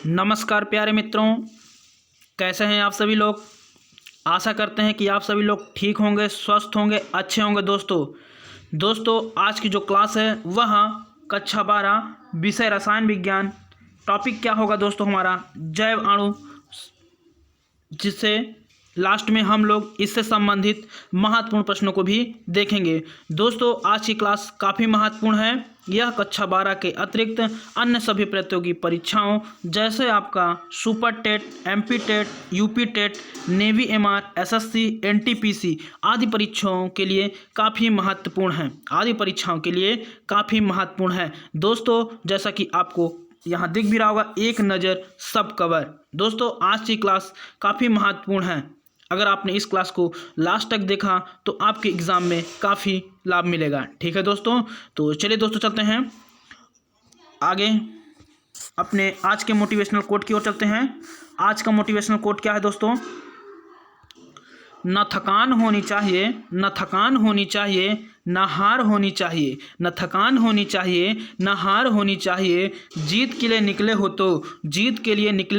नमस्कार प्यारे मित्रों, कैसे हैं आप सभी लोग। आशा करते हैं कि आप सभी लोग ठीक होंगे, स्वस्थ होंगे, अच्छे होंगे। दोस्तों आज की जो क्लास है वह कक्षा 12 विषय रसायन विज्ञान। टॉपिक क्या होगा दोस्तों हमारा जैव अणु, जिससे लास्ट में हम लोग इससे संबंधित महत्वपूर्ण प्रश्नों को भी देखेंगे। दोस्तों आज की क्लास काफ़ी महत्वपूर्ण है। यह कक्षा 12 के अतिरिक्त अन्य सभी प्रतियोगी परीक्षाओं जैसे आपका super TET, MP TET, UP TET, navy MR, SSC, NTPC आदि परीक्षाओं के लिए काफ़ी महत्वपूर्ण है। दोस्तों जैसा कि आपको यहाँ दिख भी रहा होगा, एक नज़र सब कवर। दोस्तों आज की क्लास काफ़ी महत्वपूर्ण है। अगर आपने इस क्लास को लास्ट तक देखा तो आपके एग्ज़ाम में काफ़ी लाभ मिलेगा। ठीक है दोस्तों, तो चलिए दोस्तों चलते हैं आगे, अपने आज के मोटिवेशनल कोट की ओर चलते हैं। आज का मोटिवेशनल कोट क्या है दोस्तों? न थकान होनी चाहिए, न थकान होनी चाहिए, न हार होनी चाहिए, न थकान होनी चाहिए, न हार होनी चाहिए। जीत के लिए निकले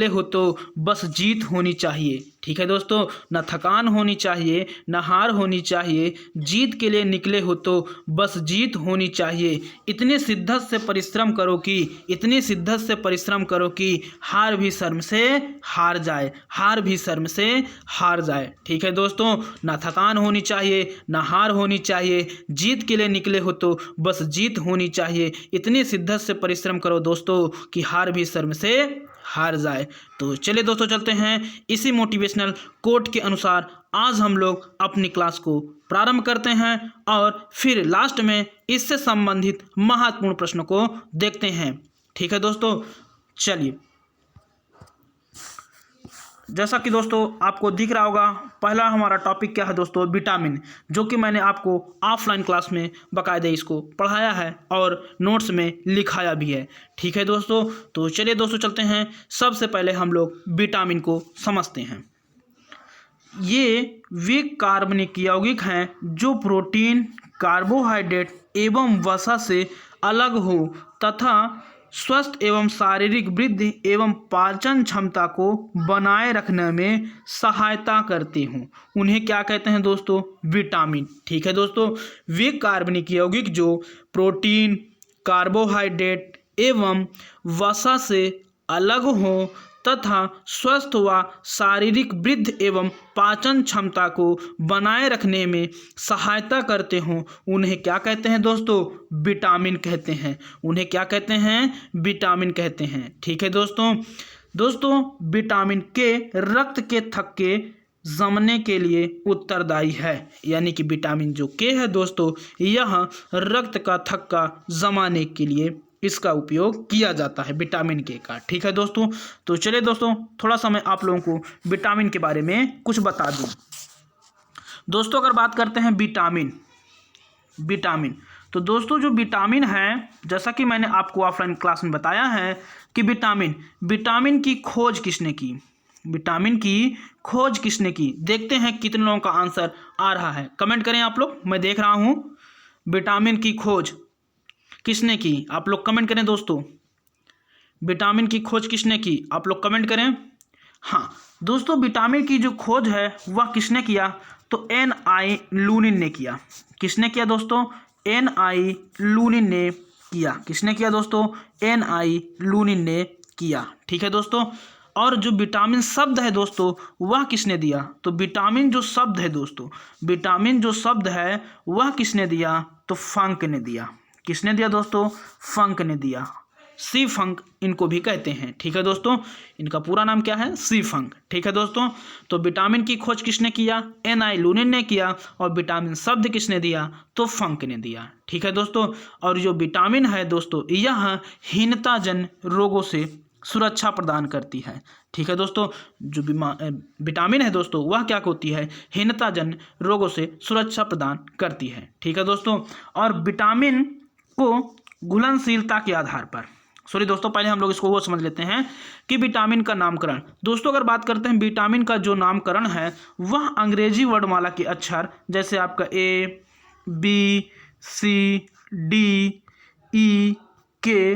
हो तो बस जीत होनी चाहिए। ठीक है दोस्तों, न थकान होनी चाहिए, न हार होनी चाहिए, जीत के लिए निकले हो तो बस जीत होनी चाहिए। इतनी शिद्दत से परिश्रम करो कि हार भी शर्म से हार जाए। ठीक है दोस्तों, न थकान होनी चाहिए, न हार होनी चाहिए, जीत के लिए निकले हो तो बस जीत होनी चाहिए। इतनी शिद्दत से परिश्रम करो दोस्तों कि हार भी शर्म से हार जाए। तो चलिए दोस्तों चलते हैं इसी मोटिवेशनल कोट के अनुसार आज हम लोग अपनी क्लास को प्रारंभ करते हैं और फिर लास्ट में इससे संबंधित महत्वपूर्ण प्रश्नों को देखते हैं। ठीक है दोस्तों, चलिए। जैसा कि दोस्तों आपको दिख रहा होगा, पहला हमारा टॉपिक क्या है दोस्तों? विटामिन, जो कि मैंने आपको ऑफलाइन क्लास में बाकायदे इसको पढ़ाया है और नोट्स में लिखाया भी है। ठीक है दोस्तों, तो चलिए दोस्तों चलते हैं। सबसे पहले हम लोग विटामिन को समझते हैं। ये वे कार्बनिक यौगिक हैं जो प्रोटीन, कार्बोहाइड्रेट एवं वसा से अलग हो तथा स्वस्थ एवं शारीरिक वृद्धि एवं पाचन क्षमता को बनाए रखने में सहायता करते हों। उन्हें क्या कहते हैं दोस्तों? विटामिन। ठीक है दोस्तों, वे कार्बनिक यौगिक जो प्रोटीन, कार्बोहाइड्रेट एवं वसा से अलग हों तथा स्वस्थ व शारीरिक वृद्धि एवं पाचन क्षमता को बनाए रखने में सहायता करते हों, उन्हें क्या कहते हैं दोस्तों? विटामिन कहते हैं। उन्हें क्या कहते हैं? विटामिन कहते हैं। ठीक है दोस्तों विटामिन के रक्त के थक्के जमने के लिए उत्तरदायी है। यानी कि विटामिन जो के है दोस्तों, यह रक्त का थक्का जमाने के लिए इसका उपयोग किया जाता है, विटामिन के का। ठीक है दोस्तों, तो चलिए दोस्तों थोड़ा सा मैं आप लोगों को विटामिन के बारे में कुछ बता दूं। दोस्तों अगर बात करते हैं विटामिन, तो दोस्तों जो विटामिन है, जैसा कि मैंने आपको ऑफलाइन क्लास में बताया है कि विटामिन की खोज किसने की? विटामिन की खोज किसने की? देखते हैं कितने लोगों का आंसर आ रहा है। कमेंट करें आप लोग, मैं देख रहा हूं। विटामिन की खोज किसने की? आप लोग कमेंट करें दोस्तों। विटामिन की खोज किसने की? आप लोग कमेंट करें। हाँ दोस्तों, विटामिन की जो खोज है वह किसने किया? तो एन.आई. लूनिन ने किया। किसने किया दोस्तों? एन.आई. लूनिन ने किया। किसने किया दोस्तों? एन.आई. लूनिन ने किया। ठीक है दोस्तों, और जो विटामिन शब्द है दोस्तों वह किसने दिया? तो विटामिन जो शब्द है वह किसने दिया? तो फंक ने दिया। किसने दिया दोस्तों? फंक ने दिया। सी फंक इनको भी कहते हैं। ठीक है दोस्तों, इनका पूरा नाम क्या है? सी फंक। ठीक है दोस्तों, तो विटामिन की खोज किसने किया? एन.आई. लूनिन ने किया। और विटामिन शब्द किसने दिया? तो फंक ने दिया। ठीक है दोस्तों, और जो विटामिन है दोस्तों यह हीनताजन रोगों से सुरक्षा प्रदान करती है। ठीक है दोस्तों, जो विटामिन है दोस्तों वह क्या होती है? हीनताजन रोगों से सुरक्षा प्रदान करती है। ठीक है दोस्तों, और विटामिन को घुलनशीलता के आधार पर, दोस्तों पहले हम लोग इसको वो समझ लेते हैं कि विटामिन का नामकरण। दोस्तों अगर बात करते हैं विटामिन का जो नामकरण है वह अंग्रेजी वर्णमाला के अक्षर जैसे आपका ए, बी, सी, डी, ई, के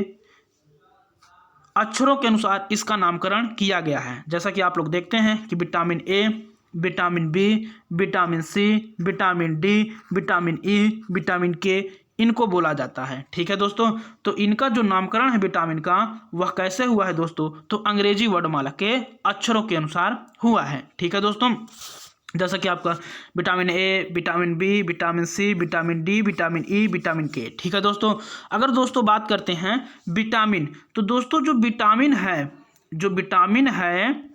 अक्षरों के अनुसार इसका नामकरण किया गया है। जैसा कि आप लोग देखते हैं कि vitamin A, vitamin B, vitamin C, vitamin D, vitamin E, vitamin K, इनको बोला जाता है। ठीक है दोस्तों, तो इनका जो नामकरण है विटामिन का वह कैसे हुआ है दोस्तों, तो अंग्रेजी वर्णमाला के अक्षरों के अनुसार हुआ है। ठीक है दोस्तों, जैसा कि आपका vitamin A, vitamin B, vitamin C, vitamin D, vitamin E, vitamin K. ठीक है दोस्तों, अगर दोस्तों बात करते हैं विटामिन, तो दोस्तों जो विटामिन है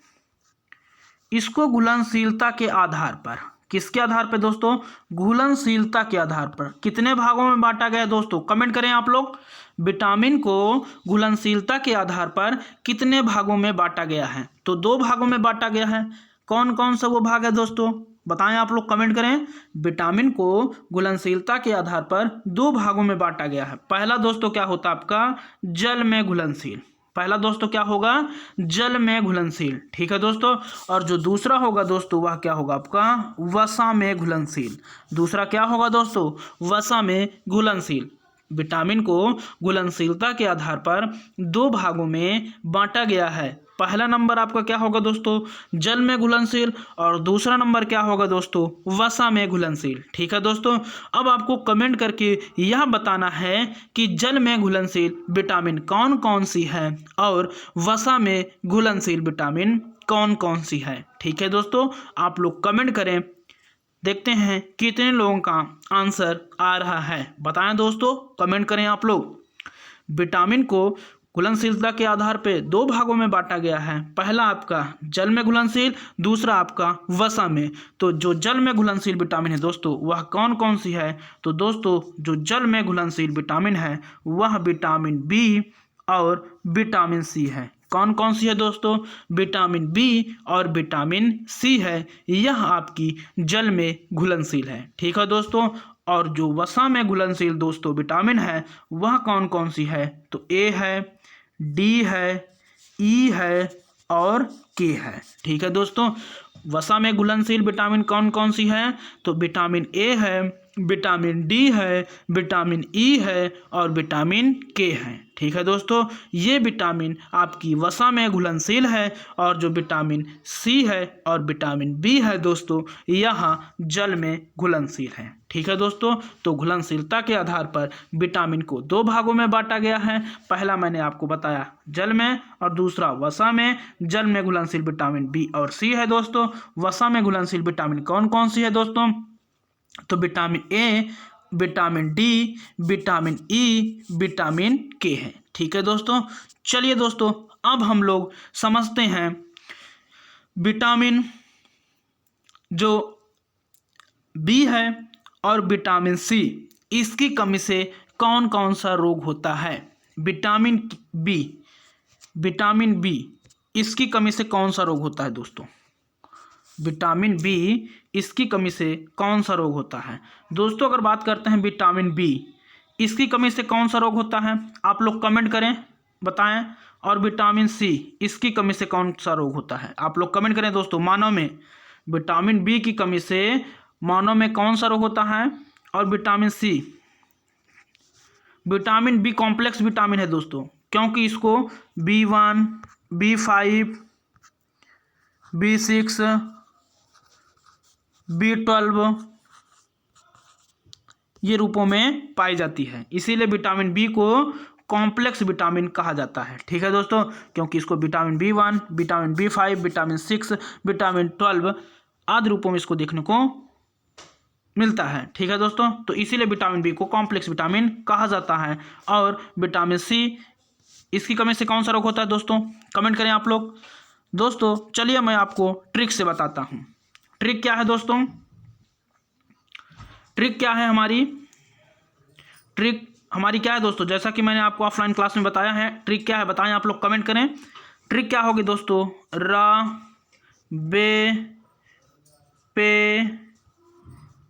इसको घुलनशीलता के आधार पर, किसके आधार पर दोस्तों, घुलनशीलता के आधार पर कितने भागों में बांटा गया है दोस्तों, कमेंट करें आप लोग। विटामिन को घुलनशीलता के आधार पर कितने भागों में बांटा गया है, तो 2 भागों में बांटा गया है। कौन कौन सा वो भाग है दोस्तों, बताएं आप लोग, कमेंट करें। विटामिन को घुलनशीलता के आधार पर 2 भागों में बांटा गया है। पहला दोस्तों क्या होता है आपका, जल में घुलनशील, पहला दोस्तों क्या होगा, जल में घुलनशील। ठीक है दोस्तों, और जो दूसरा होगा दोस्तों वह क्या होगा आपका, वसा में घुलनशील। दूसरा क्या होगा दोस्तों, वसा में घुलनशील। विटामिन को घुलनशीलता के आधार पर 2 भागों में बांटा गया है। पहला नंबर आपका क्या होगा दोस्तों, जल में घुलनशील, और दूसरा नंबर क्या होगा दोस्तों, वसा में घुलनशील। ठीक है दोस्तों, अब आपको कमेंट करके यह बताना है कि जल में घुलनशील विटामिन कौन कौन सी है और वसा में घुलनशील विटामिन कौन कौन सी है। ठीक है दोस्तों, आप लोग कमेंट करें, देखते हैं कितने लोगों का आंसर आ रहा है, बताएं दोस्तों, कमेंट करें आप लोग। विटामिन को घुलनशीलता के आधार पे 2 भागों में बांटा गया है। पहला आपका जल में घुलनशील, दूसरा आपका वसा में। तो जो जल में घुलनशील विटामिन है दोस्तों वह कौन कौन सी है, तो दोस्तों जो जल में घुलनशील विटामिन है वह विटामिन बी और विटामिन सी है। कौन कौन सी है दोस्तों, विटामिन बी और विटामिन सी है, यह आपकी जल में घुलनशील है। ठीक है दोस्तों, और जो वसा में घुलनशील दोस्तों विटामिन है वह कौन कौन सी है, तो ए है, डी है, ई है और के है। ठीक है दोस्तों, वसा में घुलनशील विटामिन कौन कौन सी है, तो विटामिन ए है, विटामिन डी है, विटामिन ई है और विटामिन के है। ठीक है दोस्तों, ये विटामिन आपकी वसा में घुलनशील है, और जो विटामिन सी है और विटामिन बी है दोस्तों यहाँ जल में घुलनशील है। ठीक है दोस्तों, तो घुलनशीलता के आधार पर विटामिन को 2 भागों में बांटा गया है। पहला मैंने आपको बताया जल में और दूसरा वसा में। जल में घुलनशील विटामिन बी और सी है दोस्तों। वसा में घुलनशील विटामिन कौन कौन सी है दोस्तों, तो vitamin A, vitamin D, vitamin E, vitamin के है। ठीक है दोस्तों, चलिए दोस्तों अब हम लोग समझते हैं विटामिन जो बी है और विटामिन सी, इसकी कमी से कौन कौन सा रोग होता है। विटामिन बी इसकी कमी से कौन सा रोग होता है दोस्तों, विटामिन बी इसकी कमी से कौन सा रोग होता है दोस्तों। अगर बात करते हैं विटामिन बी इसकी कमी से कौन सा रोग होता है, आप लोग कमेंट करें, बताएं। और विटामिन सी इसकी कमी से कौन सा रोग होता है, आप लोग कमेंट करें दोस्तों। मानव में विटामिन बी की कमी से मानव में कौन सा रोग होता है, और vitamin C, vitamin B complex vitamin है दोस्तों, क्योंकि इसको B1, B5, B6, B12 ये रूपों में पाई जाती है, इसीलिए विटामिन बी को कॉम्प्लेक्स विटामिन कहा जाता है। ठीक है दोस्तों, क्योंकि इसको vitamin B1, vitamin B5, vitamin 6, vitamin 12 आदि रूपों में इसको देखने को मिलता है। ठीक है दोस्तों, तो इसीलिए विटामिन बी को कॉम्प्लेक्स विटामिन कहा जाता है। और विटामिन सी इसकी कमी से कौन सा रोग होता है दोस्तों, कमेंट करें आप लोग। दोस्तों चलिए मैं आपको ट्रिक से बताता हूँ। ट्रिक क्या है दोस्तों, ट्रिक क्या है हमारी, ट्रिक हमारी क्या है दोस्तों, जैसा कि मैंने आपको ऑफलाइन क्लास में बताया है। ट्रिक क्या है बताएं आप लोग, कमेंट करें। ट्रिक क्या होगी दोस्तों, रा, बे, पे,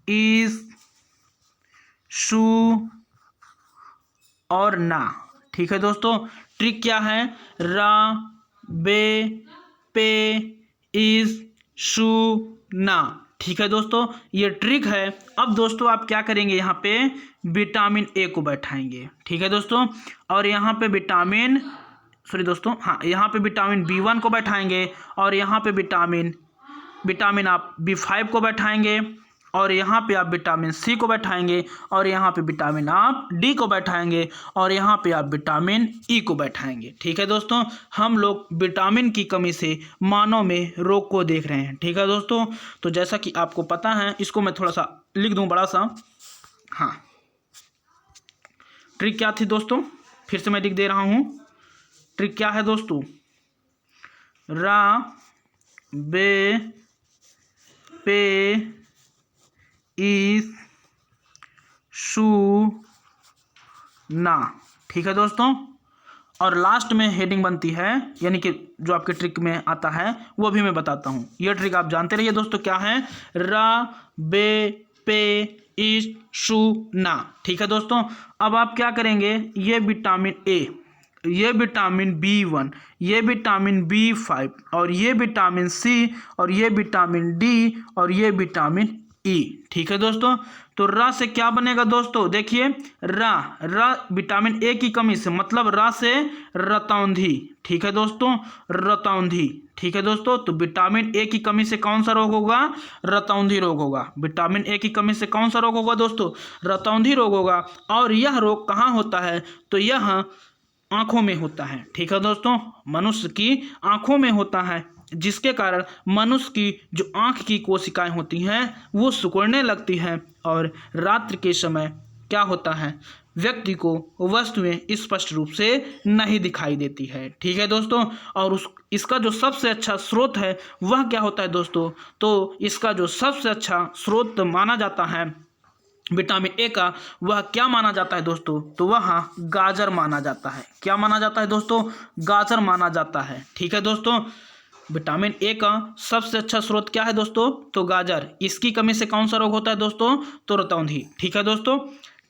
इस, शू और ना। ठीक है दोस्तों, ट्रिक क्या है, रा, बे, पे, इस, शू, ना। ठीक है दोस्तों, ये ट्रिक है। अब दोस्तों आप क्या करेंगे, यहाँ पे विटामिन ए को बैठाएंगे। ठीक है दोस्तों, और यहाँ पे विटामिन सॉरी दोस्तों, हाँ, यहाँ पे विटामिन B1 को बैठाएंगे और यहाँ पे विटामिन आप B5 को बैठाएंगे और यहाँ पे आप विटामिन C को बैठाएंगे और यहाँ पे विटामिन आप D को बैठाएंगे और यहाँ पे आप विटामिन E को बैठाएंगे। ठीक है दोस्तों, हम लोग विटामिन की कमी से मानव में रोग को देख रहे हैं। ठीक है दोस्तों, तो जैसा कि आपको पता है, इसको मैं थोड़ा सा लिख दूँ बड़ा सा। हाँ, ट्रिक क्या थी दोस्तों, फिर से मैं लिख दे रहा हूँ। ट्रिक क्या है दोस्तों, रा बे पे इस शू ना। ठीक है दोस्तों, और लास्ट में हेडिंग बनती है, यानी कि जो आपके ट्रिक में आता है वो भी मैं बताता हूँ। यह ट्रिक आप जानते रहिए दोस्तों, क्या है, रा बे पे इस शू ना। ठीक है दोस्तों, अब आप क्या करेंगे, ये विटामिन ए, ये विटामिन B1, ये विटामिन B5 और ये विटामिन C और ये विटामिन D और ये विटामिन E। ठीक है दोस्तों, तो रा से क्या बनेगा दोस्तों, देखिए, रा विटामिन ए की कमी से, मतलब रा से रतौंधी। ठीक है दोस्तों, रतौंधी। ठीक है दोस्तों, तो विटामिन ए की कमी से कौन सा रोग होगा, रतौंधी रोग होगा। विटामिन ए की कमी से कौन सा रोग होगा दोस्तों, रतौंधी रोग होगा। और यह रोग कहाँ होता है, तो यह आँखों में होता है। ठीक है दोस्तों, मनुष्य की आँखों में होता है, जिसके कारण मनुष्य की जो आँख की कोशिकाएं होती हैं वो सिकुड़ने लगती हैं और रात्रि के समय क्या होता है, व्यक्ति को वस्तुएं स्पष्ट रूप से नहीं दिखाई देती है। ठीक है दोस्तों, और इसका जो सबसे अच्छा स्रोत है वह क्या होता है दोस्तों, तो इसका जो सबसे अच्छा स्रोत माना जाता है विटामिन ए का, वह क्या माना जाता है दोस्तों, तो वह गाजर माना जाता है। क्या माना जाता है दोस्तों, गाजर माना जाता है। ठीक है दोस्तों, विटामिन ए का सबसे अच्छा स्रोत क्या है दोस्तों, तो गाजर। इसकी कमी से कौन सा रोग होता है दोस्तों, तो रतौंधी। ठीक है दोस्तों,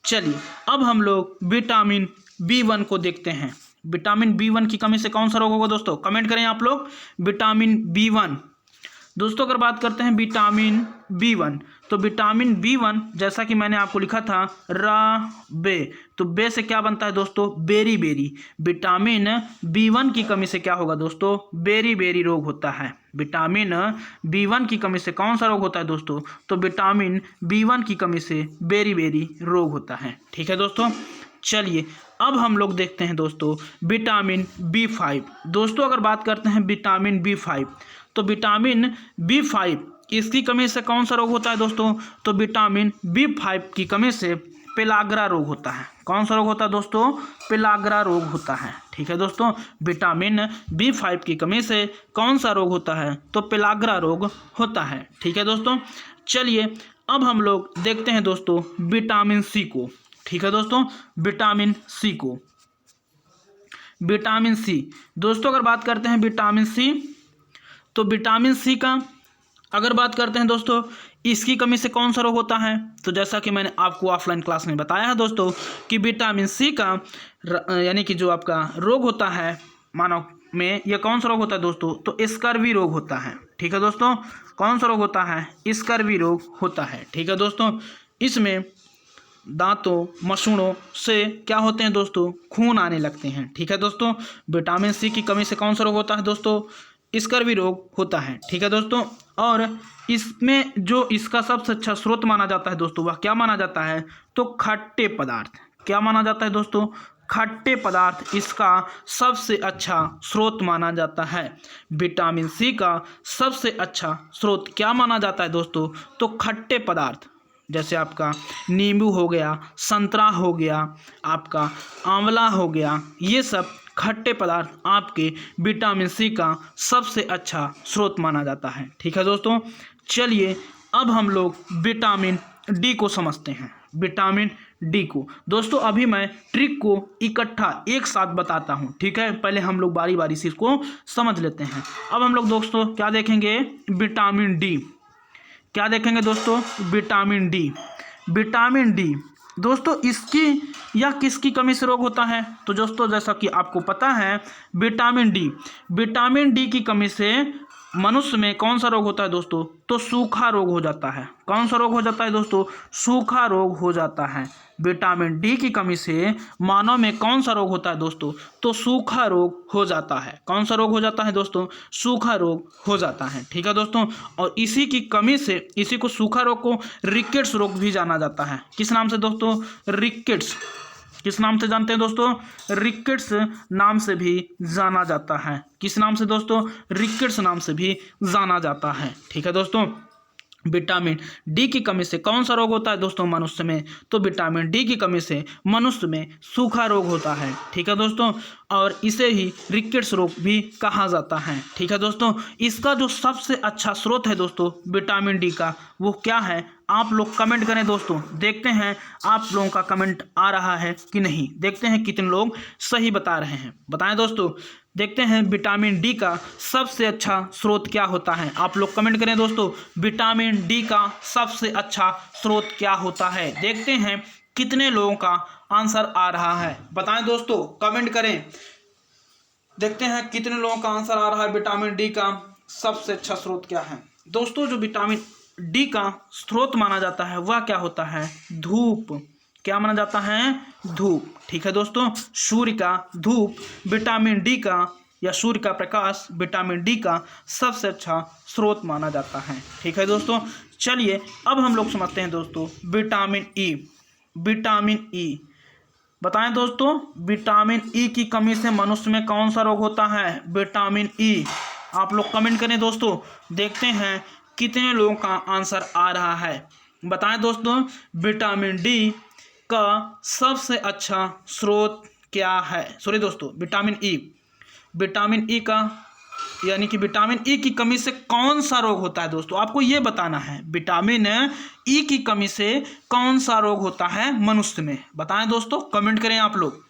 चलिए अब हम लोग विटामिन B1 को देखते हैं। विटामिन B1 की कमी से कौन सा रोग होगा दोस्तों, कमेंट करें आप लोग। विटामिन B1 दोस्तों, अगर बात करते हैं विटामिन B1, तो विटामिन B1 जैसा कि मैंने आपको लिखा था रा बे, तो बे से क्या बनता है दोस्तों, बेरी बेरी। विटामिन B1 की कमी से क्या होगा दोस्तों, बेरी बेरी रोग होता है। विटामिन B1 की कमी से कौन सा रोग होता है दोस्तों, तो विटामिन B1 की कमी से बेरी बेरी रोग होता है। ठीक है दोस्तों, चलिए अब हम लोग देखते हैं दोस्तों विटामिन B5। दोस्तों अगर बात करते हैं विटामिन B5, तो विटामिन B5 इसकी कमी से कौन सा रोग होता है दोस्तों, तो विटामिन B5 की कमी से पेलाग्रा रोग होता है। कौन सा रोग होता है दोस्तों, पेलाग्रा रोग होता है। ठीक है दोस्तों, विटामिन B5 की कमी से कौन सा रोग होता है, तो पेलाग्रा रोग होता है। ठीक है दोस्तों, चलिए अब हम लोग देखते हैं दोस्तों विटामिन C को। ठीक है दोस्तों, विटामिन C को, विटामिन C दोस्तों अगर बात करते हैं विटामिन C, तो विटामिन C का अगर बात करते हैं दोस्तों, इसकी कमी से कौन सा रोग होता है, तो जैसा कि मैंने आपको ऑफलाइन क्लास में बताया है दोस्तों कि विटामिन C का यानी कि जो आपका रोग होता है मानव में, यह कौन सा रोग होता है दोस्तों, तो स्कर्वी रोग होता है। ठीक है दोस्तों, कौन सा रोग होता है, स्कर्वी रोग होता है। ठीक है दोस्तों, इसमें दांतों मसूड़ों से क्या होते हैं दोस्तों, खून आने लगते हैं। ठीक है दोस्तों, विटामिन C की कमी से कौन सा रोग होता है दोस्तों, स्कर्वी रोग होता है। ठीक है दोस्तों, और इसमें जो इसका सबसे अच्छा स्रोत माना जाता है दोस्तों, वह क्या माना जाता है, तो खट्टे पदार्थ। क्या माना जाता है दोस्तों, खट्टे पदार्थ इसका सबसे अच्छा स्रोत माना जाता है। विटामिन C का सबसे अच्छा स्रोत क्या माना जाता है दोस्तों, तो खट्टे पदार्थ, जैसे आपका नींबू हो गया, संतरा हो गया, आपका आंवला हो गया, ये सब खट्टे पदार्थ आपके विटामिन C का सबसे अच्छा स्रोत माना जाता है। ठीक है दोस्तों, चलिए अब हम लोग विटामिन D को समझते हैं। विटामिन D को दोस्तों अभी मैं ट्रिक को इकट्ठा एक साथ बताता हूँ। ठीक है, पहले हम लोग बारी बारी से इसको समझ लेते हैं। अब हम लोग दोस्तों क्या देखेंगे, विटामिन D। क्या देखेंगे दोस्तों, विटामिन D। विटामिन D दोस्तों इसकी या किसकी कमी से रोग होता है, तो दोस्तों जैसा कि आपको पता है विटामिन D की कमी से मनुष्य में कौन सा रोग होता है दोस्तों? तो सूखा रोग हो जाता है। कौन सा रोग हो जाता है दोस्तों? सूखा रोग हो जाता है। विटामिन डी की कमी से मानव में कौन सा रोग होता है दोस्तों? तो सूखा रोग हो जाता है। कौन सा रोग हो जाता है दोस्तों? सूखा रोग हो जाता है। ठीक है दोस्तों। और इसी की कमी से, इसी को सूखा रोग को रिकेट्स रोग भी जाना जाता है। किस नाम से दोस्तों? रिकेट्स। किस नाम से जानते हैं दोस्तों? रिकेट्स नाम से भी जाना जाता है। किस नाम से दोस्तों? रिकेट्स नाम से भी जाना जाता है। ठीक है दोस्तों। विटामिन डी की कमी से कौन सा रोग होता है दोस्तों मनुष्य में? तो विटामिन डी की कमी से मनुष्य में सूखा रोग होता है। ठीक है दोस्तों। और इसे ही रिकेट्स रोग भी कहा जाता है। ठीक है दोस्तों। इसका जो सबसे अच्छा स्रोत है दोस्तों विटामिन डी का, वो क्या है? आप लोग कमेंट करें दोस्तों। देखते हैं आप लोगों का कमेंट आ रहा है कि नहीं। देखते हैं कितने लोग सही बता रहे हैं। बताएं दोस्तों। देखते हैं विटामिन डी का सबसे अच्छा स्रोत क्या होता है। आप लोग कमेंट करें दोस्तों। विटामिन डी का सबसे अच्छा स्रोत क्या होता है? देखते हैं कितने लोगों का आंसर आ रहा है। बताएं दोस्तों, कमेंट करें। देखते हैं कितने लोगों का आंसर आ रहा है। विटामिन डी का सबसे अच्छा स्रोत क्या है दोस्तों? जो विटामिन डी का स्रोत माना जाता है वह क्या होता है? धूप। क्या माना जाता है? धूप। ठीक है दोस्तों। सूर्य का धूप विटामिन डी का, या सूर्य का प्रकाश विटामिन डी का सबसे अच्छा स्रोत माना जाता है। ठीक है दोस्तों। चलिए अब हम लोग समझते हैं दोस्तों विटामिन ई। विटामिन ई बताएं दोस्तों। विटामिन ई की कमी से मनुष्य में कौन सा रोग होता है? Vitamin E. आप लोग कमेंट करें दोस्तों। देखते हैं कितने लोगों का आंसर आ रहा है। बताएं दोस्तों विटामिन डी का सबसे अच्छा स्रोत क्या है? सॉरी दोस्तों, विटामिन ई। विटामिन ई का, यानी कि विटामिन ई की कमी से कौन सा रोग होता है दोस्तों? आपको ये बताना है। विटामिन ई की कमी से कौन सा रोग होता है मनुष्य में? बताएं दोस्तों, कमेंट करें आप लोग।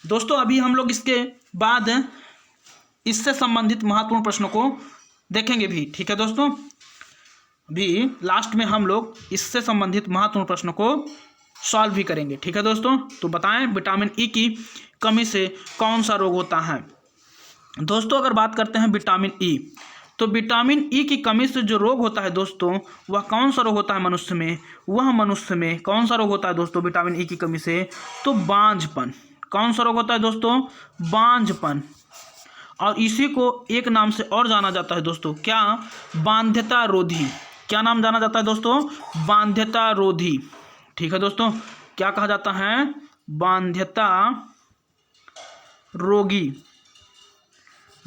दोस्तों अभी हम लोग इसके बाद इससे संबंधित महत्वपूर्ण प्रश्नों को देखेंगे भी। ठीक है दोस्तों। भी लास्ट में हम लोग इससे संबंधित महत्वपूर्ण प्रश्नों को सॉल्व भी करेंगे। ठीक है दोस्तों। तो बताएं विटामिन ई की कमी से कौन सा रोग होता है दोस्तों? अगर बात करते हैं विटामिन ई, तो विटामिन ई की कमी से जो रोग होता है दोस्तों, वह कौन सा रोग होता है मनुष्य में? वह मनुष्य में कौन सा रोग होता है दोस्तों विटामिन ई की कमी से? तो बांझपन। कौन सा रोग होता है दोस्तों? बांझपन। और इसी को एक नाम से और जाना जाता है दोस्तों, क्या? बांध्यता रोधी। क्या नाम जाना जाता है दोस्तों? बांध्यता रोधी। ठीक है दोस्तों। क्या कहा जाता है? बांध्यता रोगी।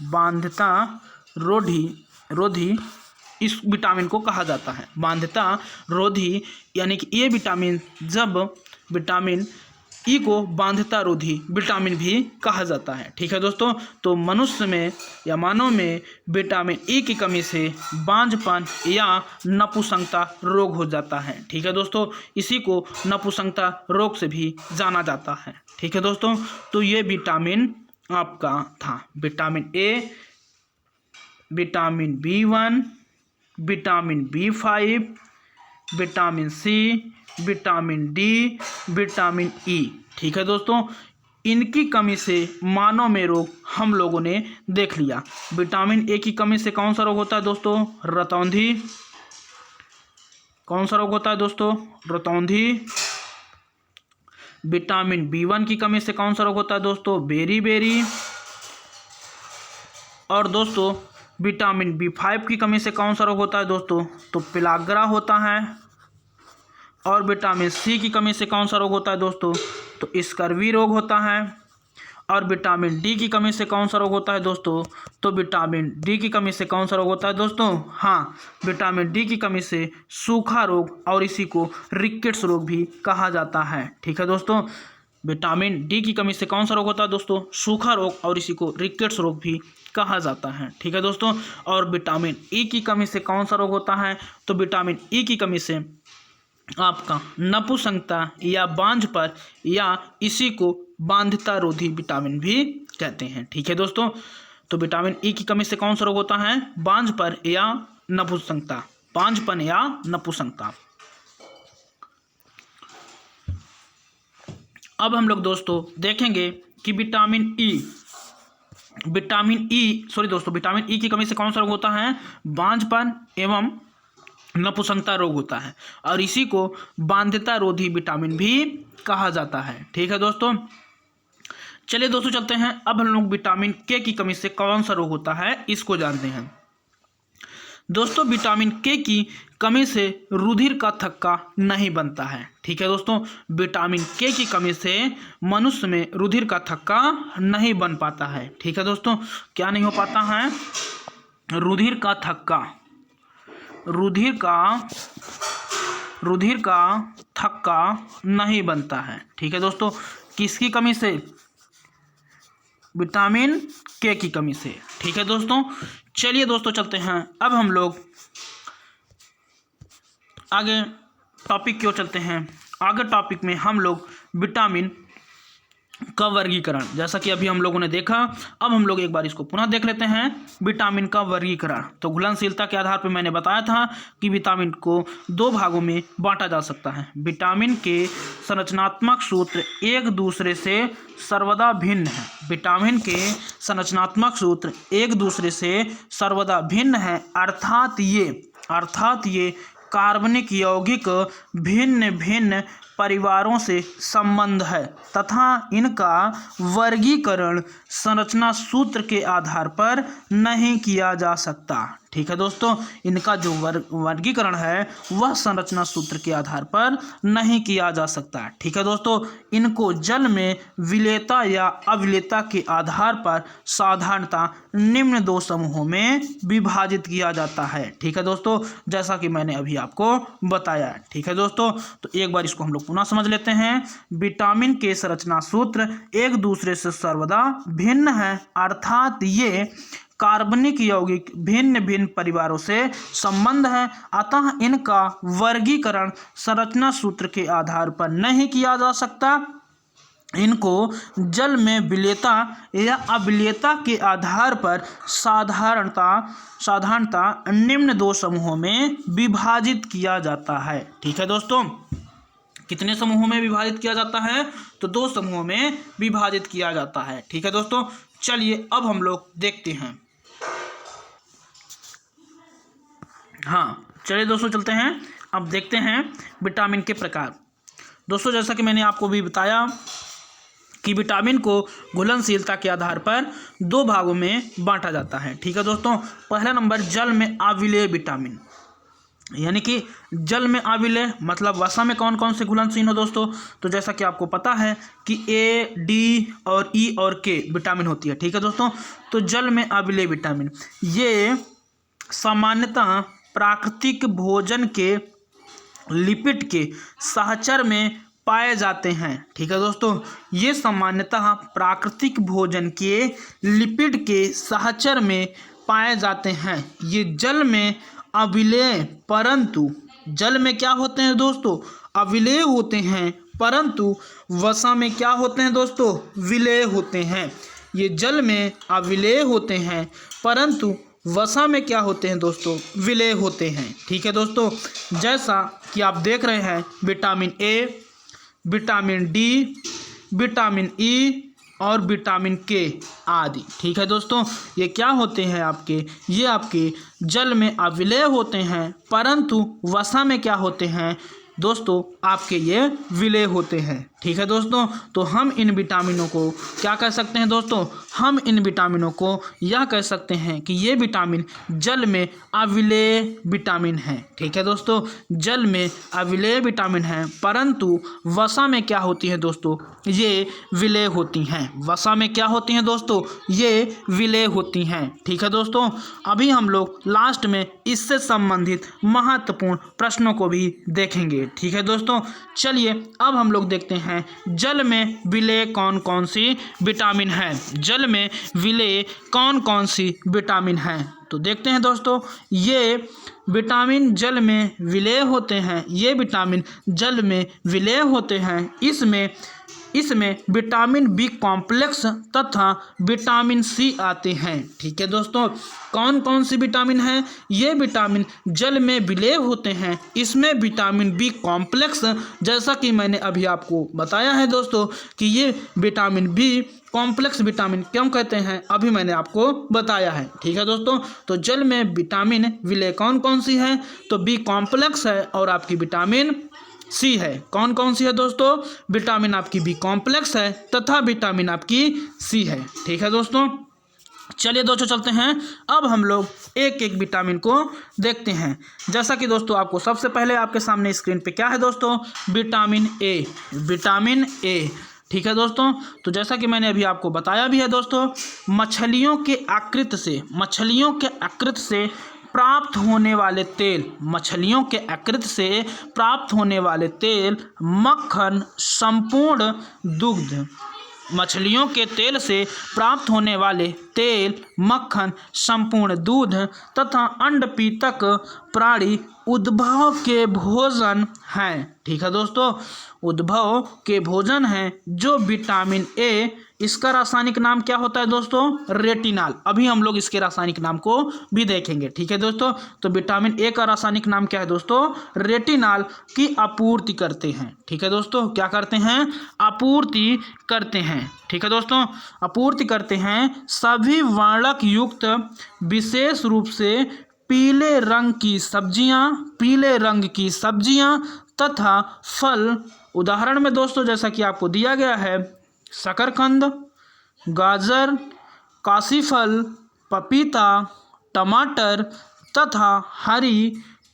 बांध्यता रोधी इस विटामिन को कहा जाता है। बांध्यता रोधी, यानी कि ये विटामिन, जब विटामिन ई को बांध्यता रोधी विटामिन भी कहा जाता है। ठीक है दोस्तों। तो मनुष्य में या मानव में विटामिन ई की कमी से बांझपन या नपुंसकता रोग हो जाता है। ठीक है दोस्तों। इसी को नपुंसकता रोग से भी जाना जाता है। ठीक है दोस्तों। तो ये विटामिन आपका था vitamin A, vitamin B one, vitamin B five, vitamin C, vitamin D, vitamin E. ठीक है दोस्तों। इनकी कमी से मानव में रोग हम लोगों ने देख लिया। विटामिन ए की कमी से कौन सा रोग होता है दोस्तों? रतौंधी। कौन सा रोग होता है दोस्तों? रतौंधी। विटामिन बी1 की कमी से कौन सा रोग होता है दोस्तों? बेरी। और दोस्तों विटामिन बी5 की कमी से कौन सा रोग होता है दोस्तों? तो पिलाग्रा होता है। और विटामिन सी की कमी से कौन सा रोग होता है दोस्तों? तो स्कर्वी रोग होता है। और विटामिन डी की कमी से कौन सा रोग होता है दोस्तों? तो विटामिन डी की कमी से कौन सा रोग होता है दोस्तों? हाँ, विटामिन डी की कमी से सूखा रोग, और इसी को रिकेट्स रोग भी कहा जाता है। ठीक है दोस्तों। विटामिन डी की कमी से कौन सा रोग होता है दोस्तों? सूखा रोग, और इसी को रिकेट्स रोग भी कहा जाता है। ठीक है दोस्तों। और विटामिन ई की कमी से कौन सा रोग होता है? तो विटामिन ई की कमी से आपका नपुंसकता या बांझपन, या इसी को बांध्यता रोधी विटामिन भी कहते हैं। ठीक है दोस्तों। तो विटामिन ई की कमी से कौन सा रोग होता है? बांझपन या नपुंसकता। बांझपन या नपुंसकता। अब हम लोग दोस्तों देखेंगे कि विटामिन ई विटामिन ई की कमी से कौन सा रोग होता है? बांझपन एवं नपुंसकता रोग होता है, और इसी को बाध्यता रोधी विटामिन भी कहा जाता है। ठीक है दोस्तों, चलिए दोस्तों चलते हैं। अब हम लोग विटामिन के की कमी से कौन सा रोग होता है इसको जानते हैं। दोस्तों, विटामिन के की कमी से रुधिर का थक्का नहीं बनता है। ठीक है दोस्तों, विटामिन के की कमी से मनुष्य में रुधिर का थक्का नहीं बन पाता है। ठीक है दोस्तों, क्या नहीं हो पाता है? रुधिर का थक्का, रुधिर का थक्का नहीं बनता है। ठीक है दोस्तों, किसकी कमी से? विटामिन के की कमी से। ठीक है दोस्तों, चलिए दोस्तों चलते हैं। अब हम लोग आगे टॉपिक क्यों चलते हैं। आगे टॉपिक में हम लोग विटामिन का वर्गीकरण, जैसा कि अभी हम लोगों ने देखा, अब हम लोग एक बार इसको पुनः देख लेते हैं। विटामिन का वर्गीकरण, तो घुलनशीलता के आधार पर मैंने बताया था कि विटामिन को 2 भागों में बांटा जा सकता है। विटामिन के संरचनात्मक सूत्र एक दूसरे से सर्वदा भिन्न है। विटामिन के संरचनात्मक सूत्र एक दूसरे से सर्वदा भिन्न है, अर्थात ये कार्बनिक यौगिक भिन्न भिन्न परिवारों से संबंध है तथा इनका वर्गीकरण संरचना सूत्र के आधार पर नहीं किया जा सकता। ठीक है दोस्तों, इनका जो वर्गीकरण है वह संरचना सूत्र के आधार पर नहीं किया जा सकता। ठीक है दोस्तों, इनको जल में विलेयता या अविलेयता के आधार पर साधारणतः निम्न 2 समूहों में विभाजित किया जाता है। ठीक है दोस्तों, जैसा कि मैंने अभी आपको बताया। ठीक है दोस्तों, तो एक बार इसको हम लोग पुनः समझ लेते हैं। विटामिन के संरचना सूत्र एक दूसरे से सर्वदा भिन्न है, अर्थात ये कार्बनिक यौगिक भिन्न भिन्न परिवारों से संबंध है, अतः इनका वर्गीकरण संरचना सूत्र के आधार पर नहीं किया जा सकता। इनको जल में विलेयता या अविलेयता के आधार पर साधारणतः निम्न 2 समूहों में विभाजित किया जाता है। ठीक है दोस्तों, कितने समूहों में विभाजित किया जाता है? तो 2 समूहों में विभाजित किया जाता है। ठीक है दोस्तों, चलिए अब हम लोग देखते हैं। हाँ, चलिए दोस्तों चलते हैं। अब देखते हैं विटामिन के प्रकार। दोस्तों, जैसा कि मैंने आपको भी बताया कि विटामिन को घुलनशीलता के आधार पर 2 भागों में बांटा जाता है। ठीक है दोस्तों, पहला नंबर जल में अविलेय विटामिन, यानी कि जल में अविलेय मतलब वसा में कौन कौन से घुलनशील हो दोस्तों। तो जैसा कि आपको पता है कि ए, डी और ई और के विटामिन होती है। ठीक है दोस्तों, तो जल में अविलेय विटामिन ये सामान्यतः प्राकृतिक भोजन के लिपिड के सहचर में पाए जाते हैं। ठीक है दोस्तों, ये सामान्यतः प्राकृतिक भोजन के लिपिड के सहचर में पाए जाते हैं। ये जल में अविलेय, परंतु जल में क्या होते हैं दोस्तों? अविलेय होते हैं, परंतु वसा में क्या होते हैं दोस्तों? विलेय होते हैं। ये जल में अविलेय होते हैं, परंतु वसा में क्या होते हैं दोस्तों? विलेय होते हैं। ठीक है दोस्तों, जैसा कि आप देख रहे हैं vitamin A, vitamin D, vitamin ई और विटामिन के आदि। ठीक है दोस्तों, ये क्या होते हैं आपके? ये आपके जल में अविलेय होते हैं, परंतु वसा में क्या होते हैं दोस्तों? आपके ये विलेय होते हैं। ठीक है दोस्तों, तो हम इन विटामिनों को क्या कह सकते हैं दोस्तों? हम इन विटामिनों को यह कह सकते हैं कि ये विटामिन जल में अविलेय विटामिन है। ठीक है दोस्तों, जल में अविलेय विटामिन है, परंतु वसा में क्या होती है दोस्तों? ये विलेय होती हैं। वसा में क्या होती हैं दोस्तों? ये विलेय होती हैं। ठीक है दोस्तों, अभी हम लोग लास्ट में इससे संबंधित महत्वपूर्ण प्रश्नों को भी देखेंगे। ठीक है दोस्तों, चलिए अब हम लोग देखते हैं जल में विलेय कौन कौन सी विटामिन है। जल में विलेय कौन कौन सी विटामिन है, तो देखते हैं दोस्तों। ये विटामिन जल में विलेय होते हैं, ये विटामिन जल में विलेय होते हैं। इसमें इसमें विटामिन बी कॉम्प्लेक्स तथा विटामिन सी आते हैं। ठीक है दोस्तों, कौन कौन सी विटामिन है? ये विटामिन जल में विलय होते हैं। इसमें विटामिन बी कॉम्प्लेक्स, जैसा कि मैंने अभी आपको बताया है दोस्तों कि ये विटामिन बी कॉम्प्लेक्स विटामिन क्यों कहते हैं, अभी मैंने आपको बताया है। ठीक है दोस्तों, तो जल में विटामिन विलय कौन कौन सी है? तो बी कॉम्प्लेक्स है और आपकी विटामिन सी है। कौन कौन सी है दोस्तों? विटामिन आपकी बी कॉम्प्लेक्स है तथा विटामिन आपकी सी है। ठीक है दोस्तों, चलिए दोस्तों चलते हैं। अब हम लोग एक एक विटामिन को देखते हैं। जैसा कि दोस्तों आपको सबसे पहले आपके सामने स्क्रीन पे क्या है दोस्तों? Vitamin A. विटामिन ए, ठीक है दोस्तों, तो जैसा कि मैंने अभी आपको बताया भी है दोस्तों, मछलियों के यकृत से प्राप्त होने वाले तेल, मछलियों के यकृत से प्राप्त होने वाले तेल, मक्खन, संपूर्ण दुग्ध, मछलियों के तेल से प्राप्त होने वाले तेल, मक्खन, संपूर्ण दूध तथा अंडपीतक प्राणी उद्भव के भोजन हैं। ठीक है दोस्तों, उद्भव के भोजन हैं। जो विटामिन ए, इसका रासायनिक नाम क्या होता है दोस्तों? रेटिनॉल। अभी हम लोग इसके रासायनिक नाम को भी देखेंगे। ठीक है दोस्तों, तो विटामिन ए का रासायनिक नाम क्या है दोस्तों? रेटिनॉल की आपूर्ति करते हैं। ठीक है दोस्तों, क्या करते हैं? आपूर्ति करते हैं। ठीक है दोस्तों, आपूर्ति करते हैं सभी वर्णक युक्त विशेष रूप से पीले रंग की सब्जियां तथा फल। उदाहरण में दोस्तों जैसा कि आपको दिया गया है, शकरकंद, गाजर, काशीफल, पपीता, टमाटर तथा हरी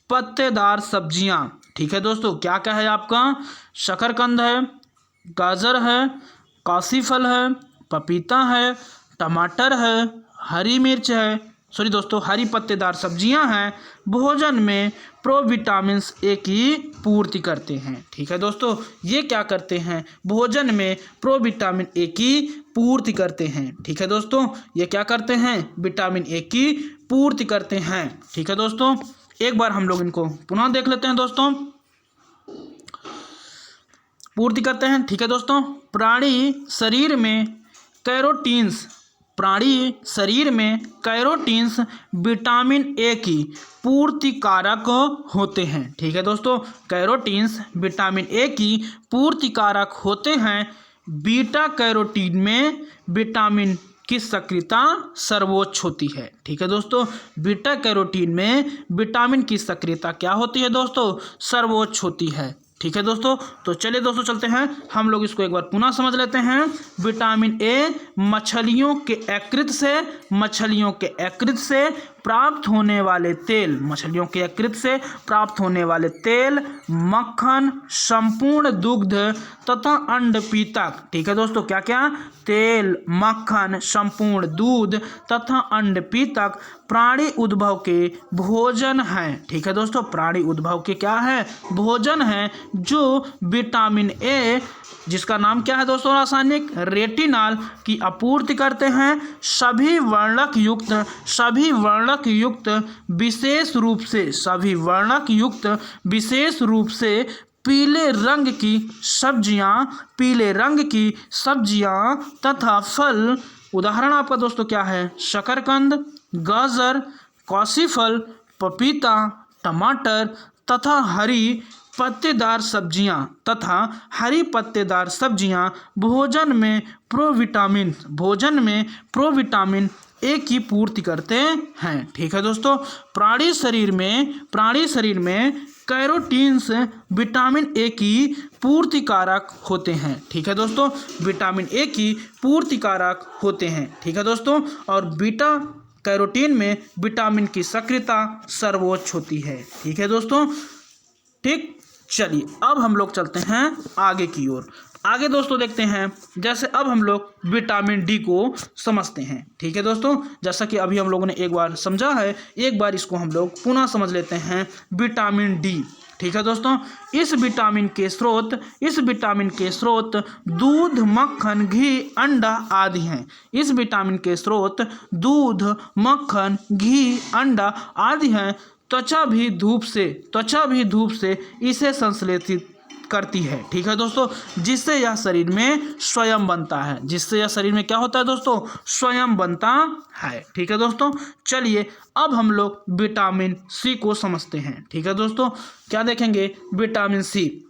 पत्तेदार सब्जियां। ठीक है दोस्तों, क्या क्या है आपका? शकरकंद है, गाजर है, काशीफल है, पपीता है, टमाटर है, हरी मिर्च है, हरी पत्तेदार सब्जियां हैं। भोजन में प्रोविटामिन्स ए की पूर्ति करते हैं। ठीक है दोस्तों, ये क्या करते हैं? भोजन में प्रोविटामिन ए की पूर्ति करते हैं। ठीक है दोस्तों, ये क्या करते हैं? विटामिन ए की पूर्ति करते हैं। ठीक है दोस्तों, एक बार हम लोग इनको पुनः देख लेते हैं दोस्तों। पूर्ति करते हैं। ठीक है दोस्तों, प्राणी शरीर में कैरोटीन्स विटामिन ए की पूर्तिकारक होते हैं। ठीक है दोस्तों, कैरोटीन्स विटामिन ए की पूर्तिकारक होते हैं। बीटा कैरोटीन में विटामिन की सक्रियता सर्वोच्च होती है। ठीक है दोस्तों, बीटा कैरोटीन में विटामिन की सक्रियता क्या होती है दोस्तों? सर्वोच्च होती है। ठीक है दोस्तों, तो चलिए दोस्तों चलते हैं, हम लोग इसको एक बार पुनः समझ लेते हैं। विटामिन ए मछलियों के यकृत से प्राप्त होने वाले तेल, मक्खन, संपूर्ण दुग्ध तथा अंडपीतक। ठीक है दोस्तों, क्या क्या? तेल, मक्खन, संपूर्ण दूध तथा अंडपीतक प्राणी उद्भव के भोजन हैं। ठीक है दोस्तों, प्राणी उद्भव के क्या है? भोजन है। जो विटामिन ए, जिसका नाम क्या है दोस्तों? रासायनिक रेटिनॉल की आपूर्ति करते हैं। सभी वर्णक युक्त विशेष रूप से पीले रंग की सब्जियां तथा फल। उदाहरण आपका दोस्तों क्या है? शकरकंद, गाजर, काशीफल, पपीता, टमाटर तथा हरी पत्तेदार सब्जियां भोजन में प्रोविटामिन ए की पूर्ति करते हैं। ठीक है दोस्तों, प्राणी शरीर में कैरोटीन्स विटामिन ए की पूर्तिकारक होते हैं। ठीक है दोस्तों, विटामिन ए की पूर्तिकारक होते हैं। ठीक है दोस्तों, और बीटा कैरोटीन में विटामिन की सक्रियता सर्वोच्च होती है। ठीक है दोस्तों, ठीक। चलिए अब हम लोग चलते हैं आगे की ओर। आगे दोस्तों देखते हैं, जैसे अब हम लोग विटामिन डी को समझते हैं। ठीक है दोस्तों, जैसा कि अभी हम लोगों ने एक बार समझा है, एक बार इसको हम लोग पुनः समझ लेते हैं। विटामिन डी, ठीक है दोस्तों, इस विटामिन के स्रोत दूध, मक्खन, घी, अंडा आदि हैं। इस विटामिन के स्रोत दूध, मक्खन, घी, अंडा आदि हैं। त्वचा भी धूप से इसे संश्लेषित करती है। ठीक है दोस्तों, जिससे यह शरीर में स्वयं बनता है, जिससे यह शरीर में क्या होता है दोस्तों, स्वयं बनता है। ठीक है दोस्तों, चलिए अब हम लोग विटामिन सी को समझते हैं। ठीक है दोस्तों, क्या देखेंगे, विटामिन सी।